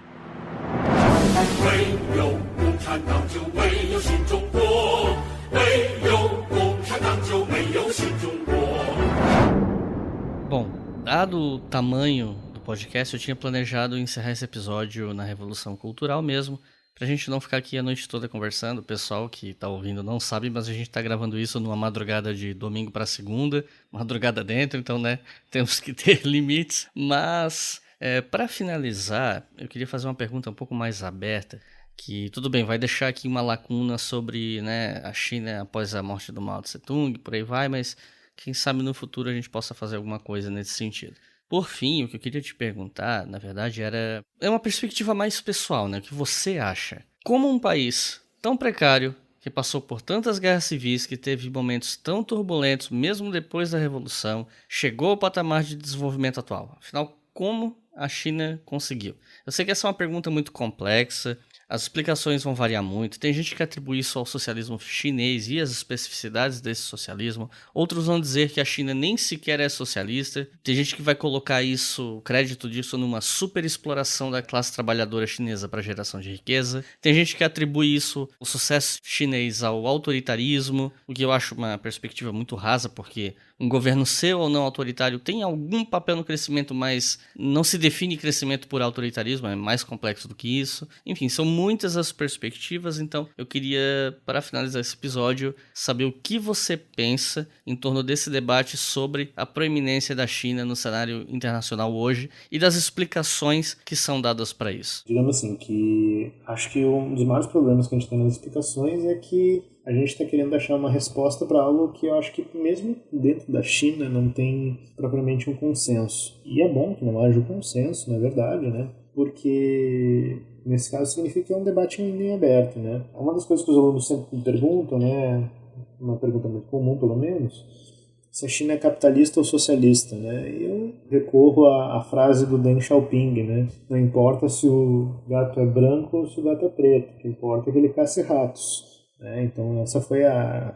Bom, dado o tamanho do podcast, eu tinha planejado encerrar esse episódio na Revolução Cultural mesmo, pra gente não ficar aqui a noite toda conversando. O pessoal que tá ouvindo não sabe, mas a gente tá gravando isso numa madrugada de domingo pra segunda, madrugada dentro, então, né, temos que ter limites. Mas, para finalizar, eu queria fazer uma pergunta um pouco mais aberta, que, tudo bem, vai deixar aqui uma lacuna sobre, né, a China após a morte do Mao Tse-tung, por aí vai, mas quem sabe no futuro a gente possa fazer alguma coisa nesse sentido. Por fim, o que eu queria te perguntar, na verdade, é uma perspectiva mais pessoal, né? O que você acha? Como um país tão precário, que passou por tantas guerras civis, que teve momentos tão turbulentos, mesmo depois da Revolução, chegou ao patamar de desenvolvimento atual? Afinal, como a China conseguiu? Eu sei que essa é uma pergunta muito complexa, as explicações vão variar muito. Tem gente que atribui isso ao socialismo chinês e às especificidades desse socialismo. Outros vão dizer que a China nem sequer é socialista. Tem gente que vai colocar o crédito disso numa superexploração da classe trabalhadora chinesa para geração de riqueza. Tem gente que atribui o sucesso chinês ao autoritarismo, o que eu acho uma perspectiva muito rasa, porque um governo ser ou não autoritário tem algum papel no crescimento, mas não se define crescimento por autoritarismo, é mais complexo do que isso. Enfim, são muitas as perspectivas, então eu queria, para finalizar esse episódio, saber o que você pensa em torno desse debate sobre a proeminência da China no cenário internacional hoje e das explicações que são dadas para isso. Digamos assim, que acho que um dos maiores problemas que a gente tem nas explicações é que a gente está querendo achar uma resposta para algo que eu acho que mesmo dentro da China não tem propriamente um consenso. E é bom que não haja um consenso, na verdade, né? porque nesse caso significa que é um debate em aberto, né? Uma das coisas que os alunos sempre me perguntam, né, uma pergunta muito comum pelo menos, se a China é capitalista ou socialista, né? Eu recorro à frase do Deng Xiaoping, né? Não importa se o gato é branco ou se o gato é preto, o que importa é que ele caça ratos. Então essa foi a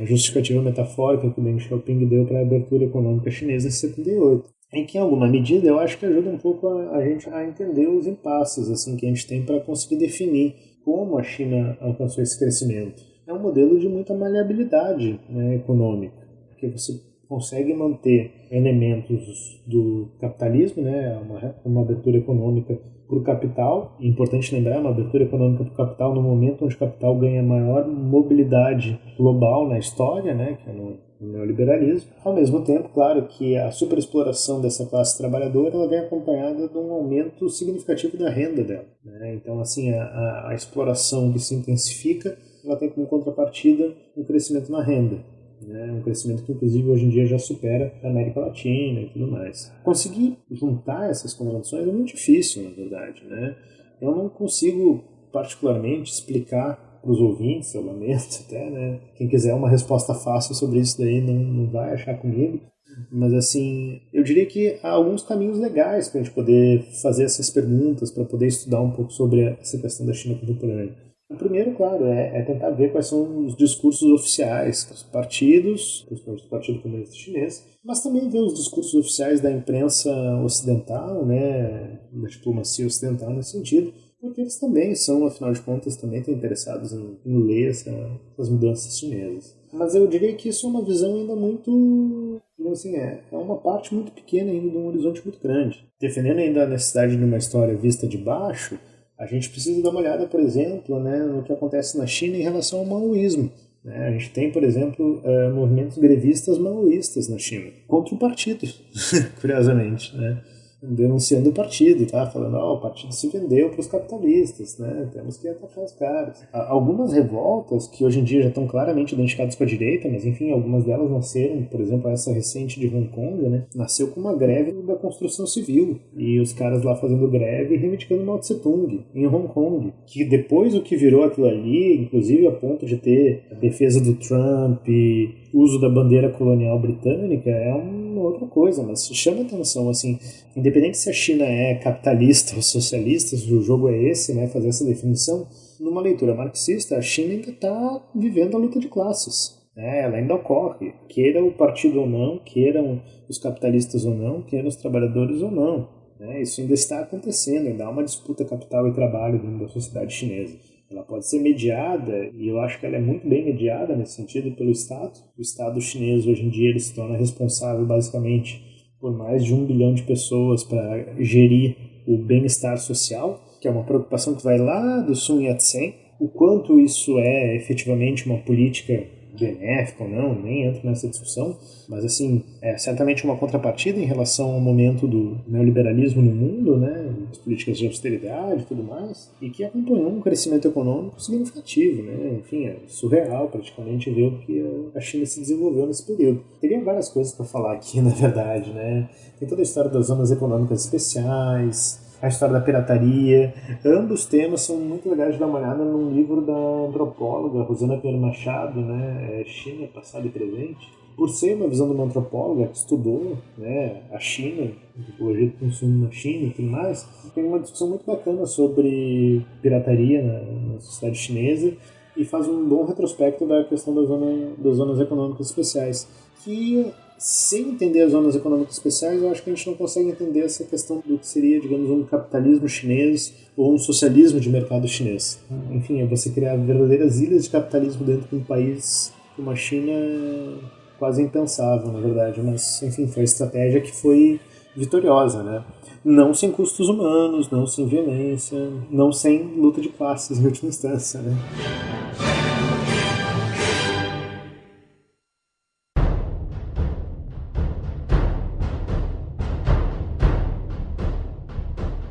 justificativa metafórica que o Deng Xiaoping deu para a abertura econômica chinesa em 78. Em que, em alguma medida, eu acho que ajuda um pouco a gente a entender os impasses assim, que a gente tem para conseguir definir como a China alcançou esse crescimento. É um modelo de muita maleabilidade, né, econômica, porque você consegue manter elementos do capitalismo, né, uma abertura econômica para o capital. É importante lembrar, uma abertura econômica para o capital no momento onde o capital ganha maior mobilidade global na história, né, que é no neoliberalismo. Ao mesmo tempo, claro que a superexploração dessa classe trabalhadora ela vem acompanhada de um aumento significativo da renda dela, né? Então, assim, a exploração que se intensifica, ela tem como contrapartida um crescimento na renda, né? Um crescimento que, inclusive, hoje em dia já supera a América Latina e tudo mais. Conseguir juntar essas contradições é muito difícil, na verdade, né? Eu não consigo, particularmente, explicar para os ouvintes, eu lamento até, né? Quem quiser uma resposta fácil sobre isso daí não vai achar comigo. Mas, assim, eu diria que há alguns caminhos legais para a gente poder fazer essas perguntas, para poder estudar um pouco sobre essa questão da China contemporânea. O primeiro, claro, é tentar ver quais são os discursos oficiais dos partidos, principalmente do Partido Comunista Chinês, mas também ver os discursos oficiais da imprensa ocidental, né, da diplomacia ocidental nesse sentido, porque eles também são, afinal de contas, também estão interessados em ler essas mudanças chinesas. Mas eu diria que isso é uma visão ainda muito, assim, é uma parte muito pequena ainda de um horizonte muito grande. Defendendo ainda a necessidade de uma história vista de baixo, a gente precisa dar uma olhada, por exemplo, né, no que acontece na China em relação ao maoísmo. A gente tem, por exemplo, movimentos grevistas maoístas na China, contra o partido, curiosamente, né? Denunciando o partido, tá? Falando, o partido se vendeu para os capitalistas, né? Temos que atacar os caras. Algumas revoltas que hoje em dia já estão claramente identificadas com a direita, mas enfim, algumas delas nasceram, por exemplo, essa recente de Hong Kong, né? Nasceu com uma greve da construção civil, e os caras lá fazendo greve reivindicando Mao Tse Tung em Hong Kong, que depois o que virou aquilo ali, inclusive a ponto de ter a defesa do Trump e uso da bandeira colonial britânica, é uma outra coisa, mas chama atenção, assim, independente se a China é capitalista ou socialista, se o jogo é esse, né, fazer essa definição, numa leitura marxista, a China ainda está vivendo a luta de classes, né, ela ainda ocorre, queira o partido ou não, queiram os capitalistas ou não, queiram os trabalhadores ou não, né, isso ainda está acontecendo, ainda há uma disputa capital e trabalho dentro da sociedade chinesa. Ela pode ser mediada, e eu acho que ela é muito bem mediada nesse sentido pelo Estado. O Estado chinês, hoje em dia, ele se torna responsável, basicamente, por mais de 1 bilhão de pessoas para gerir o bem-estar social, que é uma preocupação que vai lá do Sun Yat-sen. O quanto isso é efetivamente uma política benéfica ou não, nem entro nessa discussão, mas assim, é certamente uma contrapartida em relação ao momento do neoliberalismo no mundo, né, as políticas de austeridade e tudo mais, e que acompanhou um crescimento econômico significativo, né, enfim, é surreal praticamente ver o que a China se desenvolveu nesse período. Teria várias coisas para falar aqui, na verdade, né, tem toda a história das zonas econômicas especiais, a história da pirataria. Ambos temas são muito legais de dar uma olhada num livro da antropóloga Rosana Pinheiro Machado, né, China, Passado e Presente. Por ser uma visão de uma antropóloga que estudou, né, a China, a antropologia do consumo na China e tudo mais, tem uma discussão muito bacana sobre pirataria na sociedade chinesa e faz um bom retrospecto da questão das zonas econômicas especiais, que sem entender as zonas econômicas especiais, eu acho que a gente não consegue entender essa questão do que seria, digamos, um capitalismo chinês ou um socialismo de mercado chinês. Enfim, é você criar verdadeiras ilhas de capitalismo dentro de um país como a China, quase impensável, na verdade. Mas, enfim, foi a estratégia que foi vitoriosa, né? Não sem custos humanos, não sem violência, não sem luta de classes, em última instância, né?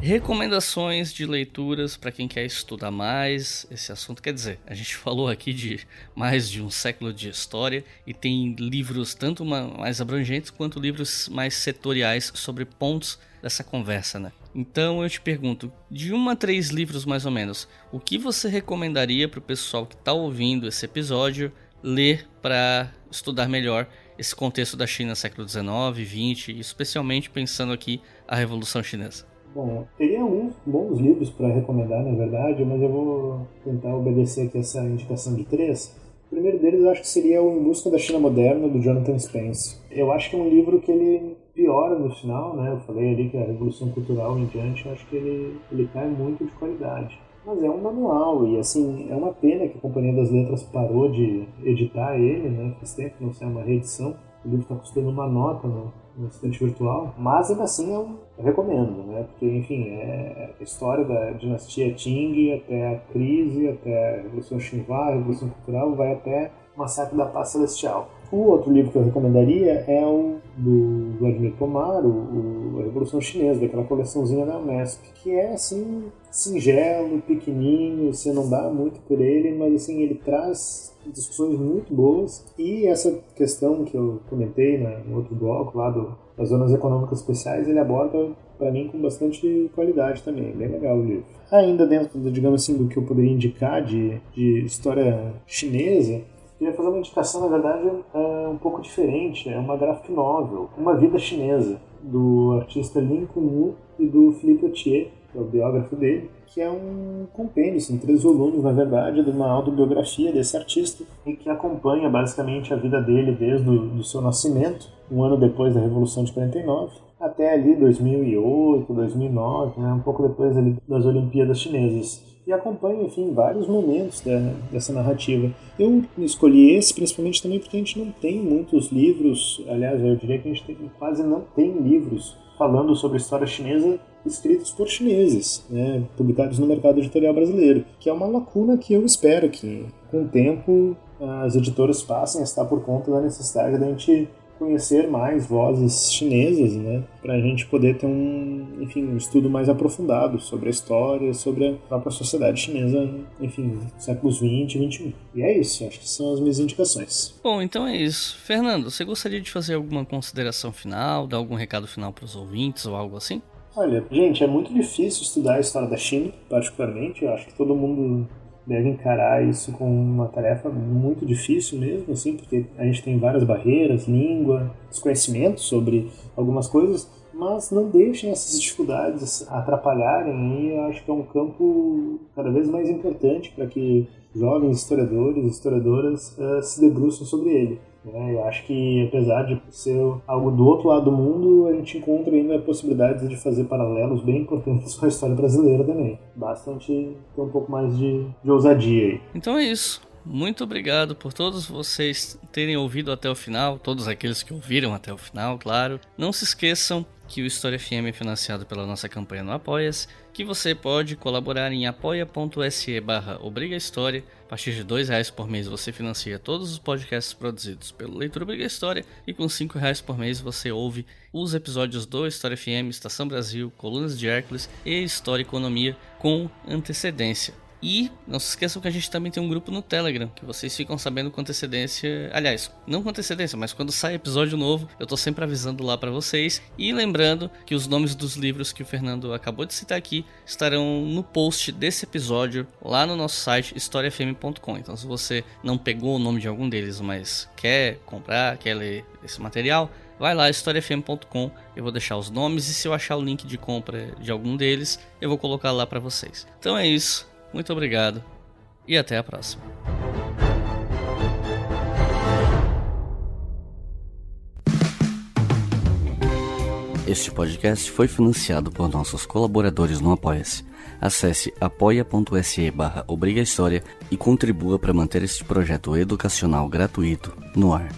Recomendações de leituras para quem quer estudar mais esse assunto. Quer dizer, a gente falou aqui de mais de um século de história e tem livros tanto mais abrangentes quanto livros mais setoriais sobre pontos dessa conversa, né? Então eu te pergunto, de 1 a 3 livros mais ou menos, o que você recomendaria para o pessoal que está ouvindo esse episódio ler para estudar melhor esse contexto da China século XIX, XX, especialmente pensando aqui a Revolução Chinesa? Bom, teria alguns bons livros para recomendar, na verdade, mas eu vou tentar obedecer aqui essa indicação de 3. O primeiro deles eu acho que seria o Em Busca da China Moderna, do Jonathan Spence. Eu acho que é um livro que ele piora no final, né? Eu falei ali que a Revolução Cultural em diante, eu acho que ele cai muito de qualidade. Mas é um manual e, assim, é uma pena que a Companhia das Letras parou de editar ele, né? Faz tempo que não sai uma reedição. O livro está custando uma nota no estante virtual, mas ainda assim eu recomendo, né? Porque, enfim, é a história da dinastia Qing até a crise, até a Revolução Xinhua, a Revolução Cultural, vai até o Massacre da Paz Celestial. O outro livro que eu recomendaria é o do Vladimir Pomar, a Revolução Chinesa, daquela coleçãozinha da Unesp, que é, assim, singelo, pequenininho, você não dá muito por ele, mas, assim, ele traz discussões muito boas, e essa questão que eu comentei no outro bloco lá das zonas econômicas especiais, ele aborda para mim com bastante qualidade também, bem legal o livro. Ainda dentro, digamos assim, do que eu poderia indicar de história chinesa, eu queria fazer uma indicação, na verdade, um pouco diferente, é uma graphic novel, Uma Vida Chinesa, do artista Lin Kun-wu e do Philippe Autier, que é o biógrafo dele, que é um compêndio, assim, 3 volumes, na verdade, de uma autobiografia desse artista, e que acompanha basicamente a vida dele desde o seu nascimento, um ano depois da Revolução de 49, até ali 2008, 2009, né, um pouco depois ali das Olimpíadas Chinesas. E acompanha, enfim, vários momentos dessa narrativa. Eu escolhi esse principalmente também porque a gente não tem muitos livros, aliás, eu diria que a gente quase não tem livros falando sobre a história chinesa escritos por chineses, né, publicados no mercado editorial brasileiro, que é uma lacuna que eu espero que, com o tempo, as editoras passem a estar por conta da necessidade de a gente conhecer mais vozes chinesas, né, para a gente poder ter um estudo mais aprofundado sobre a história, sobre a própria sociedade chinesa, enfim, séculos 20 e 21. E é isso, acho que são as minhas indicações. Bom, então é isso. Fernando, você gostaria de fazer alguma consideração final, dar algum recado final para os ouvintes ou algo assim? Olha, gente, é muito difícil estudar a história da China, particularmente. Eu acho que todo mundo deve encarar isso como uma tarefa muito difícil mesmo, assim, porque a gente tem várias barreiras, língua, desconhecimento sobre algumas coisas, mas não deixem essas dificuldades atrapalharem, e eu acho que é um campo cada vez mais importante para que jovens historiadores e historiadoras se debrucem sobre ele. Eu acho que, apesar de ser algo do outro lado do mundo, a gente encontra ainda possibilidades de fazer paralelos bem importantes com a história brasileira também. Basta a gente ter um pouco mais de ousadia aí. Então é isso. Muito obrigado por todos vocês terem ouvido até o final, todos aqueles que ouviram até o final, claro. Não se esqueçam que o História FM é financiado pela nossa campanha no Apoia-se, que você pode colaborar em apoia.se/obrigahistoria. A partir de R$2 por mês você financia todos os podcasts produzidos pelo Leitura Obriga História, e com R$5 por mês você ouve os episódios do História FM, Estação Brasil, Colunas de Hércules e História e Economia com antecedência. E não se esqueçam que a gente também tem um grupo no Telegram, que vocês ficam sabendo com antecedência. Aliás, não com antecedência, mas quando sai episódio novo, eu tô sempre avisando lá pra vocês. E lembrando que os nomes dos livros que o Fernando acabou de citar aqui estarão no post desse episódio lá no nosso site historiafm.com. Então, se você não pegou o nome de algum deles, mas quer comprar, quer ler esse material, vai lá, historiafm.com, eu vou deixar os nomes, e se eu achar o link de compra de algum deles, eu vou colocar lá pra vocês. Então é isso. Muito obrigado e até a próxima. Este podcast foi financiado por nossos colaboradores no Apoia-se. Acesse apoia.se/obrigahistoria e contribua para manter este projeto educacional gratuito no ar.